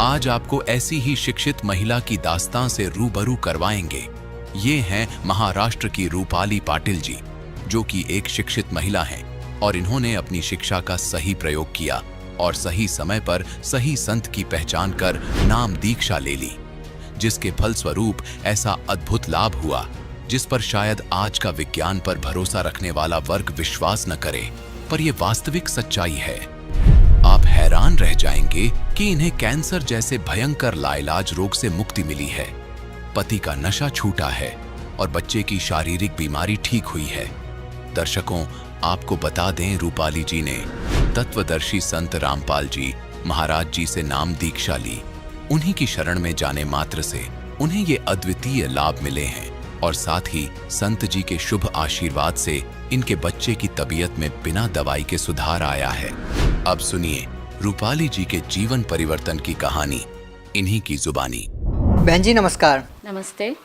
आज आपको ऐसी ही शिक्षित महिला की दास्तां से रूबरू करवाएंगे। ये हैं महाराष्ट्र की रूपाली पाटिल जी, जो कि एक शिक्षित महिला हैं और इन्होंने अपनी शिक्षा का सही प्रयोग किया और सही समय पर सही संत की पहचान कर नाम दीक्षा ले ली, जिसके फलस्वरूप ऐसा अद्भुत लाभ हुआ जिस पर शायद आज का विज्ञान पर भरोसा रखने वाला वर्ग विश्वास न करे, पर यह वास्तविक सच्चाई है। आप हैरान रह जाएंगे कि इन्हें कैंसर जैसे भयंकर लाइलाज रोग से मुक्ति मिली है, पति का नशा छूटा है और बच्चे की शारीरिक बीमारी ठीक हुई है। दर्शकों, आपको बता दें, रूपाली जी ने तत्वदर्शी संत रामपाल जी महाराज जी से नाम दीक्षा ली। उन्हीं की शरण में जाने मात्र से उन्हें ये अद्वितीय लाभ मिले हैं और साथ ही संत जी के शुभ आशीर्वाद से इनके बच्चे की तबीयत में बिना दवाई के सुधार आया है। अब सुनिए रूपाली जी के जीवन परिवर्तन की कहानी इन्हीं की जुबानी।
बहन जी नमस्कार।
नमस्ते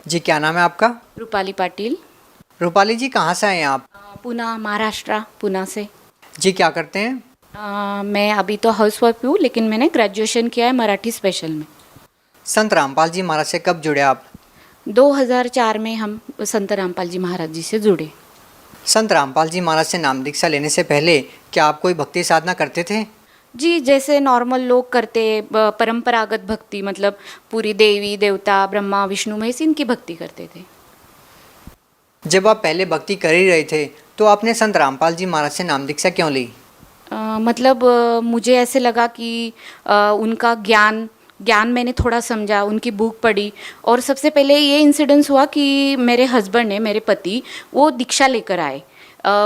जी, क्या नाम है आपका?
रूपाली पाटिल।
रूपाली जी, कहाँ से आए हैं आप?
पुणे, महाराष्ट्र, पुणे से।
जी, क्या करते हैं?
मैं अभी तो हाउस वाइफ हूँ, लेकिन मैंने ग्रेजुएशन किया है मराठी स्पेशल में।
संत रामपाल जी महाराज से कब जुड़े आप?
2004 में हम संत रामपाल जी महाराज जी से जुड़े।
संत रामपाल जी महाराज से नाम दीक्षा लेने से पहले क्या आप कोई भक्ति साधना करते थे?
जी, जैसे नॉर्मल लोग करते, परंपरागत भक्ति, मतलब पूरी देवी देवता ब्रह्मा विष्णु महेश इनकी भक्ति करते थे।
जब आप पहले भक्ति कर ही रहे थे तो आपने संत रामपाल जी महाराज से नाम दीक्षा क्यों ली?
मतलब मुझे ऐसे लगा कि उनका ज्ञान मैंने थोड़ा समझा, उनकी बुक पढ़ी, और सबसे पहले ये इंसिडेंस हुआ कि मेरे हस्बैंड ने, मेरे पति, वो दीक्षा लेकर आए।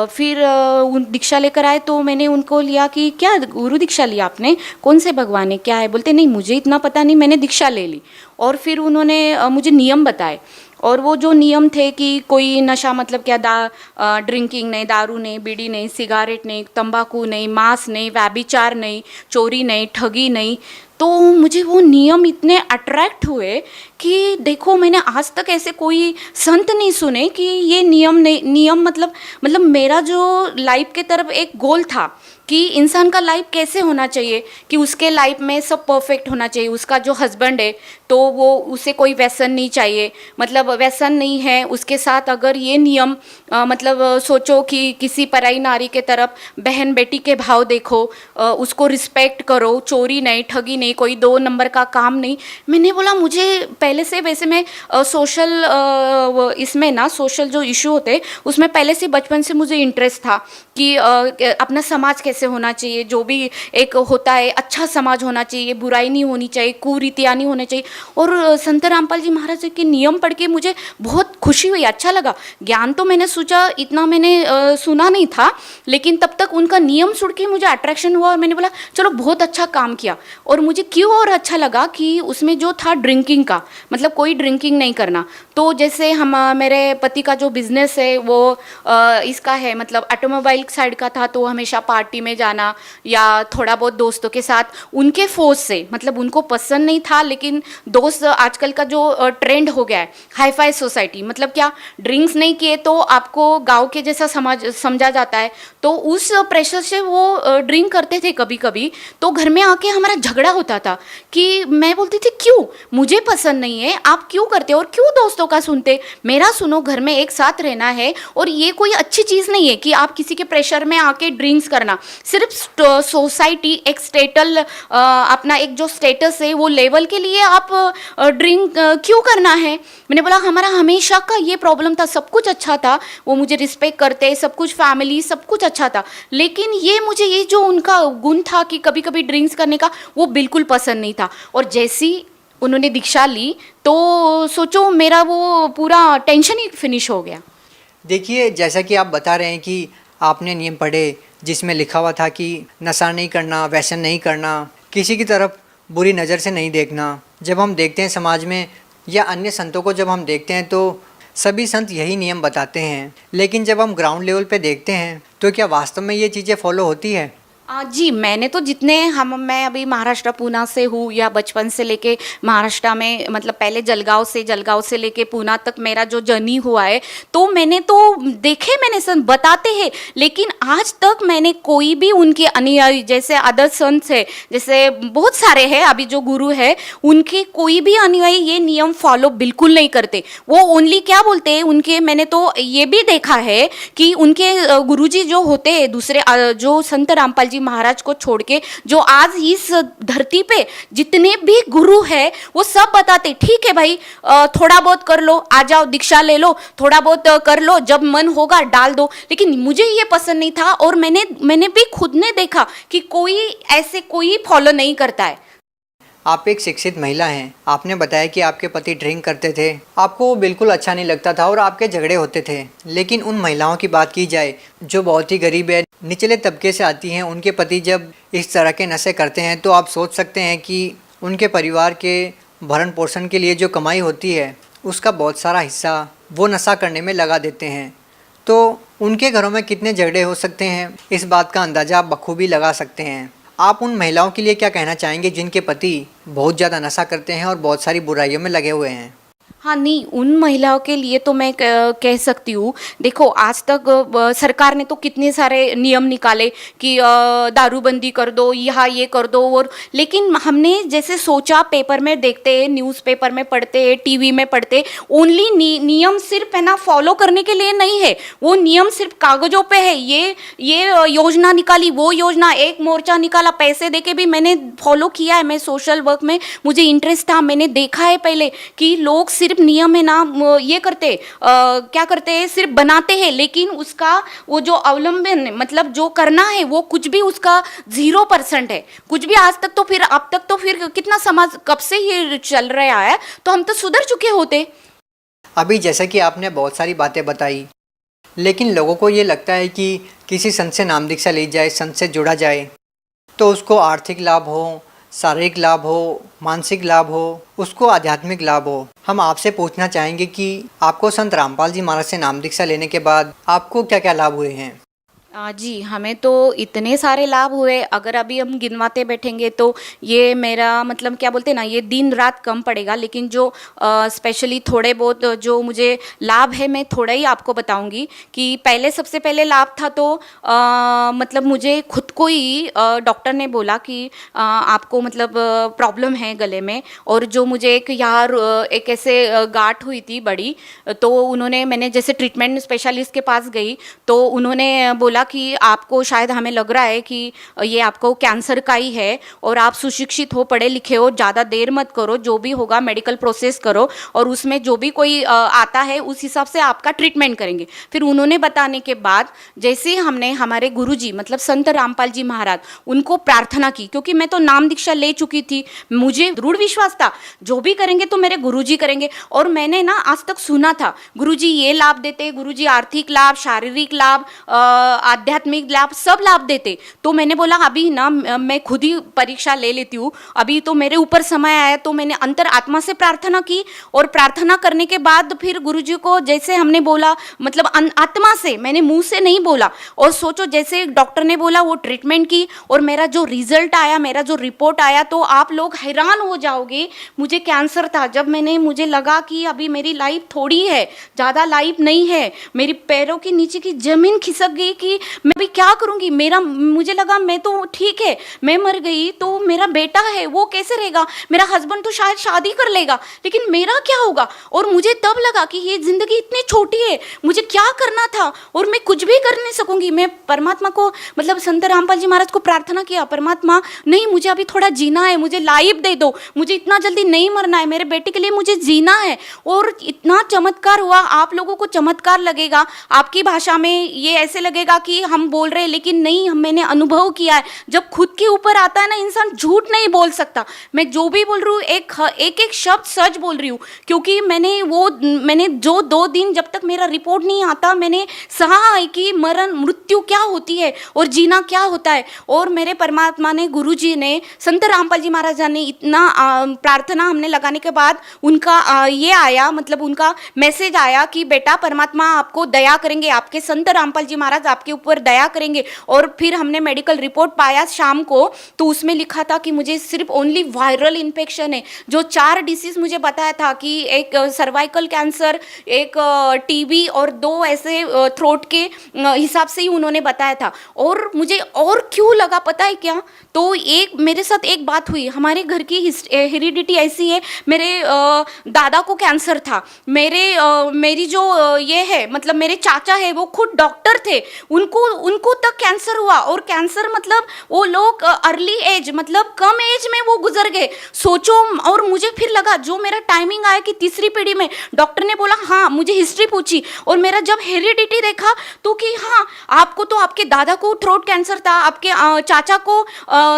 फिर उन दीक्षा लेकर आए तो मैंने उनको लिया कि क्या गुरु दीक्षा लिया आपने, कौन से भगवान है, क्या है? बोलते नहीं, मुझे इतना पता नहीं, मैंने दीक्षा ले ली। और फिर उन्होंने मुझे नियम बताए, और वो जो नियम थे कि कोई नशा, मतलब क्या, ड्रिंकिंग नहीं, दारू नहीं, बीड़ी नहीं, सिगारेट नहीं, तंबाकू नहीं, मांस नहीं, व्यभिचार नहीं, चोरी नहीं, ठगी नहीं। तो मुझे वो नियम इतने अट्रैक्ट हुए कि देखो, मैंने आज तक ऐसे कोई संत नहीं सुने कि ये नियम मतलब मेरा जो लाइफ के तरफ एक गोल था कि इंसान का लाइफ कैसे होना चाहिए, कि उसके लाइफ में सब परफेक्ट होना चाहिए। उसका जो हस्बैंड है तो वो उसे कोई व्यसन नहीं चाहिए, मतलब व्यसन नहीं है उसके साथ। अगर ये नियम मतलब सोचो कि किसी पराई नारी के तरफ बहन बेटी के भाव देखो, उसको रिस्पेक्ट करो, चोरी नहीं, ठगी नहीं, कोई 2 नंबर का काम नहीं। मैंने बोला, मुझे पहले से, वैसे मैं सोशल इसमें ना, सोशल जो इशू होते उसमें पहले से बचपन से मुझे इंटरेस्ट था कि अपना समाज कैसे होना चाहिए, जो भी एक होता है अच्छा समाज होना चाहिए, बुराई नहीं होनी चाहिए, कुरीतियाँ नहीं होनी चाहिए। और संत रामपाल जी महाराज के नियम पढ़ के मुझे बहुत खुशी हुई, अच्छा लगा। ज्ञान तो मैंने सोचा इतना मैंने सुना नहीं था, लेकिन तब तक उनका नियम सुन के मुझे अट्रैक्शन हुआ और मैंने बोला चलो बहुत अच्छा काम किया। और मुझे क्यों और अच्छा लगा कि उसमें जो था ड्रिंकिंग का, मतलब कोई ड्रिंकिंग नहीं करना। तो जैसे हम, मेरे पति का जो बिजनेस है वो इसका है, मतलब ऑटोमोबाइल साइड का था, तो हमेशा पार्टी में जाना या थोड़ा बहुत दोस्तों के साथ उनके फोर्स से, मतलब उनको पसंद नहीं था, लेकिन दोस्त, आजकल का जो ट्रेंड हो गया है हाई फाई सोसाइटी, मतलब क्या, ड्रिंक्स नहीं किए तो आपको गांव के जैसा समझा जाता है। तो उस प्रेशर से वो ड्रिंक करते थे कभी कभी। तो घर में आके हमारा झगड़ा होता था कि मैं बोलती थी क्यों, मुझे पसंद नहीं है, आप क्यों करते हो और क्यों दोस्तों का सुनते, मेरा सुनो, घर में एक साथ रहना है। और ये कोई अच्छी चीज़ नहीं है कि आप किसी के प्रेशर में आके ड्रिंक्स करना। सिर्फ सोसाइटी एक अपना एक जो स्टेटस है वो लेवल के लिए आप ड्रिंक क्यों करना है। मैंने बोला हमारा हमेशा का ये प्रॉब्लम था, सब कुछ अच्छा था, वो मुझे रिस्पेक्ट करते, सब कुछ फैमिली सब कुछ अच्छा था, लेकिन मुझे ये जो उनका गुण था कि कभी कभी ड्रिंक्स करने का, वो बिल्कुल पसंद नहीं था। और जैसी उन्होंने दीक्षा ली तो सोचो मेरा वो पूरा टेंशन ही फिनिश हो गया।
देखिए, जैसा कि आप बता रहे हैं कि आपने नियम पढ़े जिसमें लिखा हुआ था कि नशा नहीं करना, व्यसन नहीं करना, किसी की तरफ बुरी नज़र से नहीं देखना। जब हम देखते हैं समाज में या अन्य संतों को जब हम देखते हैं तो सभी संत यही नियम बताते हैं, लेकिन जब हम ग्राउंड लेवल पे देखते हैं तो क्या वास्तव में ये चीज़ें फॉलो होती है?
जी मैंने तो मैं अभी महाराष्ट्र पूना से हूँ, या बचपन से लेके महाराष्ट्र में, मतलब पहले जलगांव से लेके पूना तक मेरा जो जर्नी हुआ है, तो मैंने तो देखे, मैंने संत बताते हैं, लेकिन आज तक मैंने कोई भी उनके अनुयायी, जैसे अदर संत है, जैसे बहुत सारे हैं अभी जो गुरु है, उनके कोई भी अनुयायी ये नियम फॉलो बिल्कुल नहीं करते। वो ओनली क्या बोलते हैं उनके, मैंने तो ये भी देखा है कि उनके गुरुजी जो होते हैं दूसरे, जो संत रामपाल जी महाराज को छोड़ के जो आज इस धरती पे जितने भी गुरु है, वो सब बताते ठीक है भाई, थोड़ा बहुत कर लो, आ जाओ दीक्षा ले लो, थोड़ा बहुत कर लो, जब मन होगा डाल दो। लेकिन मुझे ये पसंद नहीं था, और मैंने भी खुद ने देखा कि कोई फॉलो नहीं करता है।
आप एक शिक्षित महिला हैं, आपने बताया कि आपके पति ड्रिंक करते थे, आपको वो बिल्कुल अच्छा नहीं लगता था और आपके झगड़े होते थे। लेकिन उन महिलाओं की बात की जाए जो बहुत ही गरीब है, निचले तबके से आती हैं, उनके पति जब इस तरह के नशे करते हैं, तो आप सोच सकते हैं कि उनके परिवार के भरण पोषण के लिए जो कमाई होती है, उसका बहुत सारा हिस्सा वो नशा करने में लगा देते हैं। तो उनके घरों में कितने झगड़े हो सकते हैं, इस बात का अंदाज़ा आप बखूबी लगा सकते हैं। आप उन महिलाओं के लिए क्या कहना चाहेंगे जिनके पति बहुत ज़्यादा नशा करते हैं और बहुत सारी बुराइयों में लगे हुए हैं?
हाँ नहीं, उन महिलाओं के लिए तो मैं कह सकती हूँ, देखो आज तक सरकार ने तो कितने सारे नियम निकाले कि दारूबंदी कर दो, यहाँ ये कर दो, और लेकिन हमने जैसे सोचा, पेपर में देखते हैं, न्यूज़पेपर में पढ़ते हैं, टीवी में पढ़ते, ओनली नियम सिर्फ है ना फॉलो करने के लिए नहीं है, वो नियम सिर्फ कागज़ों पे है। ये योजना निकाली, वो योजना, एक मोर्चा निकाला, पैसे देके भी मैंने फॉलो किया है। मैं सोशल वर्क में मुझे इंटरेस्ट था, मैंने देखा है पहले कि लोग सिर्फ नियम है ना ये करते, क्या करते हैं, सिर्फ बनाते हैं, लेकिन उसका वो जो अवलंबन, मतलब जो करना है, वो कुछ भी उसका 0% है, कुछ भी आज तक। तो फिर अब तक तो फिर कितना समाज कब से ये चल रहा है, तो हम तो सुधर चुके होते।
अभी जैसे कि आपने बहुत सारी बातें बताई, लेकिन लोगों को ये लगता है कि किसी संत से नाम दीक्षा ली जाए, संत से जुड़ा जाए, तो उसको आर्थिक लाभ हो, शारीरिक लाभ हो, मानसिक लाभ हो, उसको आध्यात्मिक लाभ हो। हम आपसे पूछना चाहेंगे कि आपको संत रामपाल जी महाराज से नाम दीक्षा लेने के बाद आपको क्या क्या लाभ हुए हैं?
जी हमें तो इतने सारे लाभ हुए, अगर अभी हम गिनवाते बैठेंगे तो ये मेरा मतलब क्या बोलते हैं ना, ये दिन रात कम पड़ेगा। लेकिन जो स्पेशली थोड़े बहुत जो मुझे लाभ है, मैं थोड़ा ही आपको बताऊंगी। कि पहले सबसे पहले लाभ था तो मतलब मुझे खुद को ही डॉक्टर ने बोला कि आपको मतलब प्रॉब्लम है गले में, और जो मुझे एक ऐसे गांठ हुई थी बड़ी, तो मैंने जैसे ट्रीटमेंट स्पेशलिस्ट के पास गई, तो उन्होंने बोला कि आपको शायद, हमें लग रहा है कि ये आपको कैंसर का ही है, और आप सुशिक्षित हो, पढ़े लिखे हो, ज़्यादा देर मत करो, जो भी होगा मेडिकल प्रोसेस करो, और उसमें जो भी कोई आता है उस हिसाब से आपका ट्रीटमेंट करेंगे। फिर उन्होंने बताने के बाद जैसे ही हमने हमारे गुरुजी मतलब संत रामपाल जी महाराज, उनको प्रार्थना की, क्योंकि मैं तो नाम दीक्षा ले चुकी थी, मुझे दृढ़ विश्वास था जो भी करेंगे तो मेरे गुरुजी करेंगे। और मैंने ना आज तक सुना था गुरुजी ये लाभ देते, गुरुजी आर्थिक लाभ, शारीरिक लाभ, आध्यात्मिक लाभ, सब लाभ देते। तो मैंने बोला अभी ना मैं खुद ही परीक्षा ले लेती हूँ, अभी तो मेरे ऊपर समय आया। तो मैंने अंतर आत्मा से प्रार्थना की, और प्रार्थना करने के बाद फिर गुरुजी को जैसे हमने बोला, मतलब आत्मा से, मैंने मुंह से नहीं बोला। और सोचो जैसे डॉक्टर ने बोला वो ट्रीटमेंट की, और मेरा जो रिजल्ट आया, मेरा जो रिपोर्ट आया, तो आप लोग हैरान हो जाओगे। मुझे कैंसर था, जब मुझे लगा कि अभी मेरी लाइफ थोड़ी है, ज़्यादा लाइफ नहीं है, मेरी पैरों के नीचे की ज़मीन खिसक गई कि मैं भी क्या करूँगी। मुझे लगा मैं तो ठीक है, मैं मर गई तो मेरा बेटा है वो कैसे रहेगा, मेरा हस्बैंड तो शायद शादी कर लेगा, लेकिन मेरा क्या होगा। और मुझे तब लगा कि ये ज़िंदगी इतनी छोटी है, मुझे क्या करना था, और मैं कुछ भी कर नहीं सकूँगी। मैं परमात्मा को मतलब संत रामपाल जी महाराज को प्रार्थना किया, परमात्मा नहीं, मुझे अभी थोड़ा जीना है, मुझे लाइफ दे दो, मुझे इतना जल्दी नहीं मरना है, मेरे बेटे के लिए मुझे जीना है। और इतना चमत्कार हुआ। आप लोगों को चमत्कार लगेगा, आपकी भाषा में ये ऐसे लगेगा कि हम बोल रहे हैं, लेकिन नहीं, मैंने अनुभव किया है। जब खुद के ऊपर आता है ना, इंसान झूठ नहीं बोल सकता। मैं जो भी बोल रही हूँ एक शब्द सच बोल रही हूँ, क्योंकि मैंने जो 2 दिन जब तक मेरा रिपोर्ट नहीं आता, मैंने सहा है कि मृत्यु क्या होती है और जीना क्या होता है। और मेरे परमात्मा ने, गुरु जी ने, संत रामपाल जी महाराज ने इतना प्रार्थना हमने लगाने के बाद उनका ये आया, मतलब उनका मैसेज आया कि बेटा परमात्मा आपको दया करेंगे, आपके संत रामपाल जी महाराज आपके ऊपर ऊपर दया करेंगे। और फिर हमने मेडिकल रिपोर्ट पाया शाम को, तो उसमें लिखा था कि मुझे सिर्फ ओनली वायरल इन्फेक्शन है। जो 4 डिसीज मुझे बताया था कि एक सर्वाइकल कैंसर, एक टीबी और 2 ऐसे थ्रोट के हिसाब से ही उन्होंने बताया था। और मुझे और क्यों लगा पता है क्या, तो एक मेरे साथ एक बात हुई। हमारे घर की हेरिडिटी ऐसी है, मेरे दादा को कैंसर था, मेरी जो ये है मतलब मेरे चाचा है वो खुद डॉक्टर थे, उनको तक कैंसर हुआ। और कैंसर मतलब वो लोग अर्ली एज मतलब कम एज में वो गुजर गए, सोचो। और मुझे फिर लगा जो मेरा टाइमिंग आया कि तीसरी पीढ़ी में, डॉक्टर ने बोला हाँ, मुझे हिस्ट्री पूछी और मेरा जब हेरिडिटी देखा तो कि हाँ आपको तो आपके दादा को थ्रोट कैंसर था, आपके चाचा को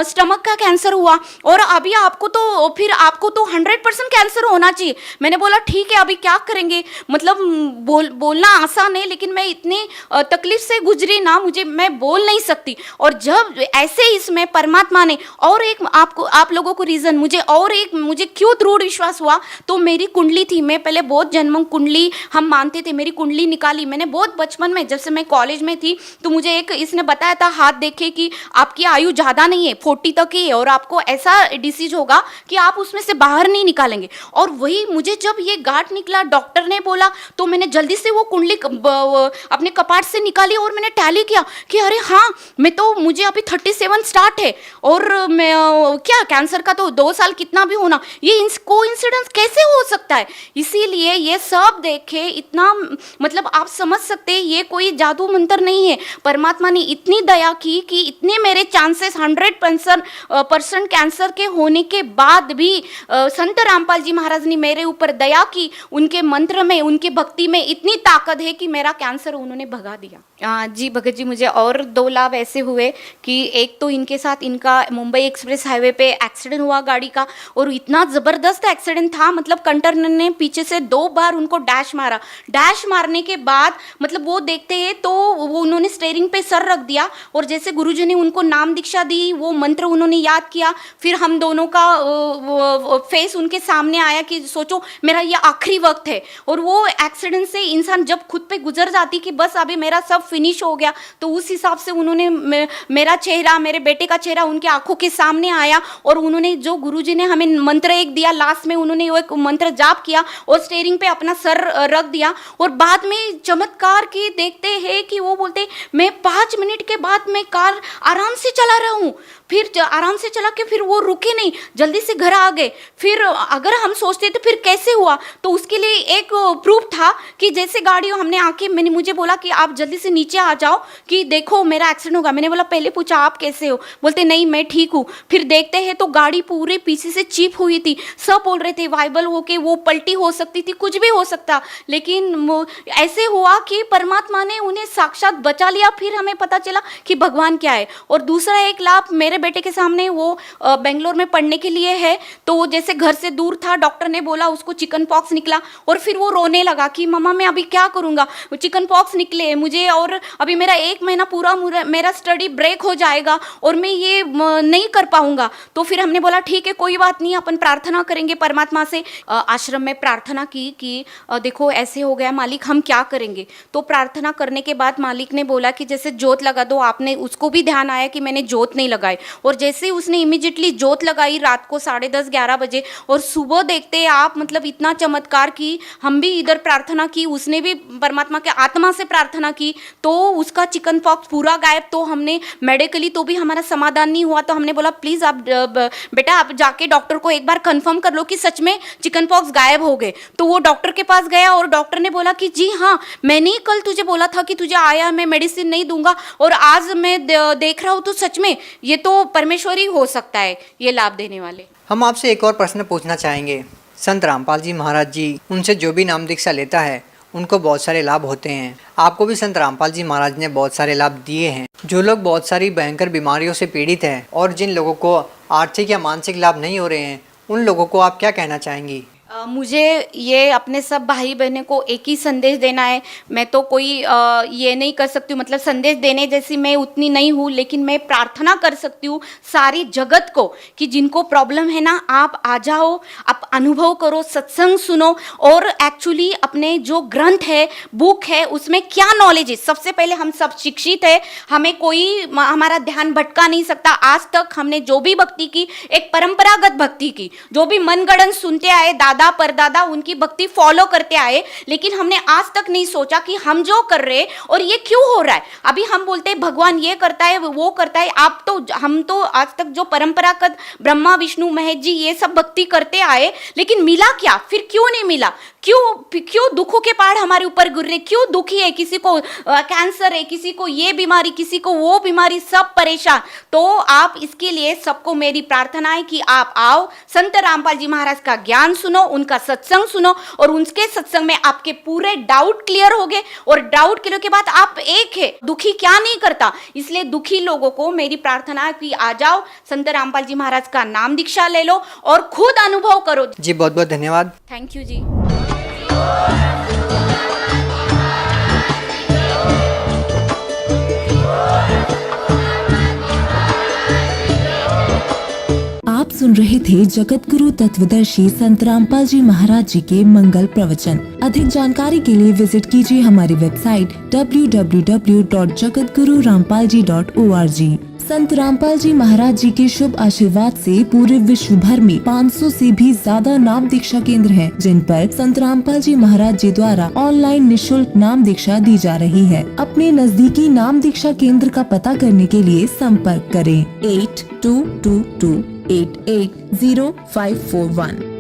स्टमक का कैंसर हुआ, और अभी आपको तो 100% कैंसर होना चाहिए। मैंने बोला ठीक है, अभी क्या करेंगे, मतलब बोलना आसान है, लेकिन मैं इतनी तकलीफ से गुजरी ना, मैं बोल नहीं सकती। और जब ऐसे इसमें परमात्मा ने और एक आप लोगों को रीज़न मुझे क्यों दृढ़ विश्वास हुआ, तो मेरी कुंडली थी। मैं पहले बहुत जन्म कुंडली हम मानते थे, मेरी कुंडली निकाली मैंने बहुत बचपन में, जब से मैं कॉलेज में थी। तो मुझे एक इसने बताया था, हाथ देखे कि आपकी आयु ज़्यादा नहीं है, 40 तक ही है, और आपको ऐसा डिसीज होगा कि आप उसमें से बाहर नहीं निकालेंगे। और वही मुझे जब ये गांठ निकला, डॉक्टर ने बोला, तो मैंने जल्दी से वो कुंडली अपने कपाट से निकाली और मैंने टैली किया कि अरे हाँ, मुझे अभी 37 स्टार्ट है, और मैं क्या कैंसर का तो 2 साल कितना भी होना, ये कोइंसिडेंस कैसे हो सकता है। इसीलिए ये सब देखे इतना मतलब आप समझ सकते हैं, ये कोई जादू मंत्र नहीं है। परमात्मा ने इतनी दया की कि इतने मेरे चांसेस 100% कैंसर के होने के बाद भी संत रामपाल जी महाराज ने मेरे ऊपर दया की। उनके मंत्र में, उनकी भक्ति में इतनी ताकत है कि मेरा कैंसर उन्होंने भगा दिया। जी भगत जी, मुझे और 2 लाभ ऐसे हुए कि एक तो इनके साथ इनका मुंबई एक्सप्रेस हाईवे पे एक्सीडेंट हुआ गाड़ी का, और इतना ज़बरदस्त एक्सीडेंट था, मतलब कंटरनर ने पीछे से 2 बार उनको डैश मारा। डैश मारने के बाद मतलब वो देखते हैं तो वो उन्होंने स्टीयरिंग पे सर रख दिया, और जैसे गुरुजी ने उनको नाम दीक्षा दी, वो मंत्र उन्होंने याद किया, फिर हम दोनों का फेस उनके सामने आया कि सोचो मेरा ये आखिरी वक्त है। और वो एक्सीडेंट से इंसान जब खुद पे गुजर जाती कि बस अभी मेरा सब फिनिश हो गया, तो उस हिसाब से उन्होंने मेरा चेहरा, मेरे बेटे का चेहरा उनके आंखों के सामने आया, और उन्होंने जो गुरुजी ने हमें मंत्र एक दिया, लास्ट में उन्होंने वो एक मंत्र जाप किया और स्टीयरिंग पे अपना सर रख दिया। और बाद में चमत्कार की देखते हैं कि वो बोलते मैं 5 मिनट के बाद मैं कार आराम से चला रहा हूँ, फिर आराम से चला के फिर वो रुके नहीं, जल्दी से घर आ गए। फिर अगर हम सोचते थे फिर कैसे हुआ, तो उसके लिए एक प्रूफ था कि जैसे गाड़ी हमने आके मुझे बोला कि आप जल्दी से नीचे आ जाओ कि देखो मेरा एक्सीडेंट होगा। मैंने बोला पहले पूछा आप कैसे हो, बोलते नहीं मैं ठीक हूँ। फिर देखते हैं तो गाड़ी पूरे पीछे से चिप हुई थी, सब बोल रहे थे वाइबल होके वो पलटी हो सकती थी, कुछ भी हो सकता, लेकिन ऐसे हुआ कि परमात्मा ने उन्हें साक्षात बचा लिया। फिर हमें पता चला कि भगवान क्या है। और दूसरा एक लाभ मेरे बेटे के सामने, वो बेंगलोर में पढ़ने के लिए है, तो वो जैसे घर से दूर था, डॉक्टर ने बोला उसको चिकन पॉक्स निकला, और फिर वो रोने लगा कि मम्मा मैं अभी क्या करूँगा, चिकन पॉक्स निकले मुझे, और अभी मेरा 1 महीना पूरा मेरा स्टडी ब्रेक हो जाएगा और मैं ये नहीं कर पाऊँगा। तो फिर हमने बोला ठीक है कोई बात नहीं, अपन प्रार्थना करेंगे परमात्मा से। आश्रम में प्रार्थना की कि देखो ऐसे हो गया मालिक, हम क्या करेंगे। तो प्रार्थना करने के बाद मालिक ने बोला कि जैसे जोत लगा दो। आपने उसको भी ध्यान आया कि मैंने जोत नहीं लगाई, और जैसे उसने इमीडिएटली जोत लगाई रात को 10:30-11 बजे, और सुबह देखते आप मतलब इतना चमत्कार की। हम भी इधर प्रार्थना की, उसने भी परमात्मा के आत्मा से प्रार्थना की, तो उसका चिकन पॉक्स पूरा गायब। तो हमने मेडिकली तो भी हमारा समाधान नहीं हुआ, तो हमने बोला प्लीज़ आप बेटा आप जाके डॉक्टर को एक बार कंफर्म कर लो कि सच में चिकन पॉक्स गायब हो गए। तो वो डॉक्टर के पास गया और डॉक्टर ने बोला कि जी हाँ, मैंने ही कल तुझे बोला था कि तुझे आया मैं मेडिसिन नहीं दूंगा, और आज मैं देख रहा हूँ तो सच में ये तो परमेश्वर ही हो सकता है ये लाभ देने वाले।
हम आपसे एक और प्रश्न पूछना चाहेंगे। संत रामपाल जी महाराज जी, उनसे जो भी नाम दीक्षा लेता है उनको बहुत सारे लाभ होते हैं। आपको भी संत रामपाल जी महाराज ने बहुत सारे लाभ दिए हैं। जो लोग बहुत सारी भयंकर बीमारियों से पीड़ित हैं और जिन लोगों को आर्थिक या मानसिक लाभ नहीं हो रहे हैं, उन लोगों को आप क्या कहना चाहेंगी?
मुझे ये अपने सब भाई बहनों को एक ही संदेश देना है। मैं तो कोई ये नहीं कर सकती हूँ, मतलब संदेश देने जैसी मैं उतनी नहीं हूँ, लेकिन मैं प्रार्थना कर सकती हूँ सारी जगत को कि जिनको प्रॉब्लम है ना, आप आ जाओ, आप अनुभव करो, सत्संग सुनो, और एक्चुअली अपने जो ग्रंथ है, बुक है, उसमें क्या नॉलेज है। सबसे पहले हम सब शिक्षित है, हमें कोई हमारा ध्यान भटका नहीं सकता। आज तक हमने जो भी भक्ति की, एक परंपरागत भक्ति की, जो भी मनगढ़ंत सुनते आए, दादा परदादा उनकी भक्ति फॉलो करते आए, लेकिन हमने आज तक नहीं सोचा कि हम जो कर रहे हैं और ये क्यों हो रहा है। अभी हम बोलते हैं भगवान ये करता है, वो करता है। हम तो आज तक जो परंपरागत ब्रह्मा विष्णु महेश जी ये सब भक्ति करते आए, लेकिन मिला क्या? फिर क्यों नहीं मिला? क्यों दुखों के पहाड़ हमारे ऊपर गिर रहे? क्यों दुखी है? किसी को कैंसर है, किसी को ये बीमारी, किसी को वो बीमारी, सब परेशान। तो आप इसके लिए सबको मेरी प्रार्थना है कि आप आओ, संत रामपाल जी महाराज का ज्ञान सुनो, उनका सत्संग सुनो, और उनके सत्संग में आपके पूरे डाउट क्लियर हो गए, और डाउट क्लियर के बाद आप एक है। दुखी क्या नहीं करता, इसलिए दुखी लोगों को मेरी प्रार्थना है कि आ जाओ, संत रामपाल जी महाराज का नाम दीक्षा ले लो और खुद अनुभव करो।
जी बहुत बहुत धन्यवाद।
थैंक यू जी।
आप सुन रहे थे जगत गुरु तत्वदर्शी संत रामपाल जी महाराज जी के मंगल प्रवचन। अधिक जानकारी के लिए विजिट कीजिए हमारी वेबसाइट www.jagatgururampalji.org। संत रामपाल जी महाराज जी के शुभ आशीर्वाद से पूरे विश्व भर में 500 से भी ज्यादा नाम दीक्षा केंद्र हैं, जिन पर संत रामपाल जी महाराज जी द्वारा ऑनलाइन निशुल्क नाम दीक्षा दी जा रही है। अपने नजदीकी नाम दीक्षा केंद्र का पता करने के लिए संपर्क करें 8222880541।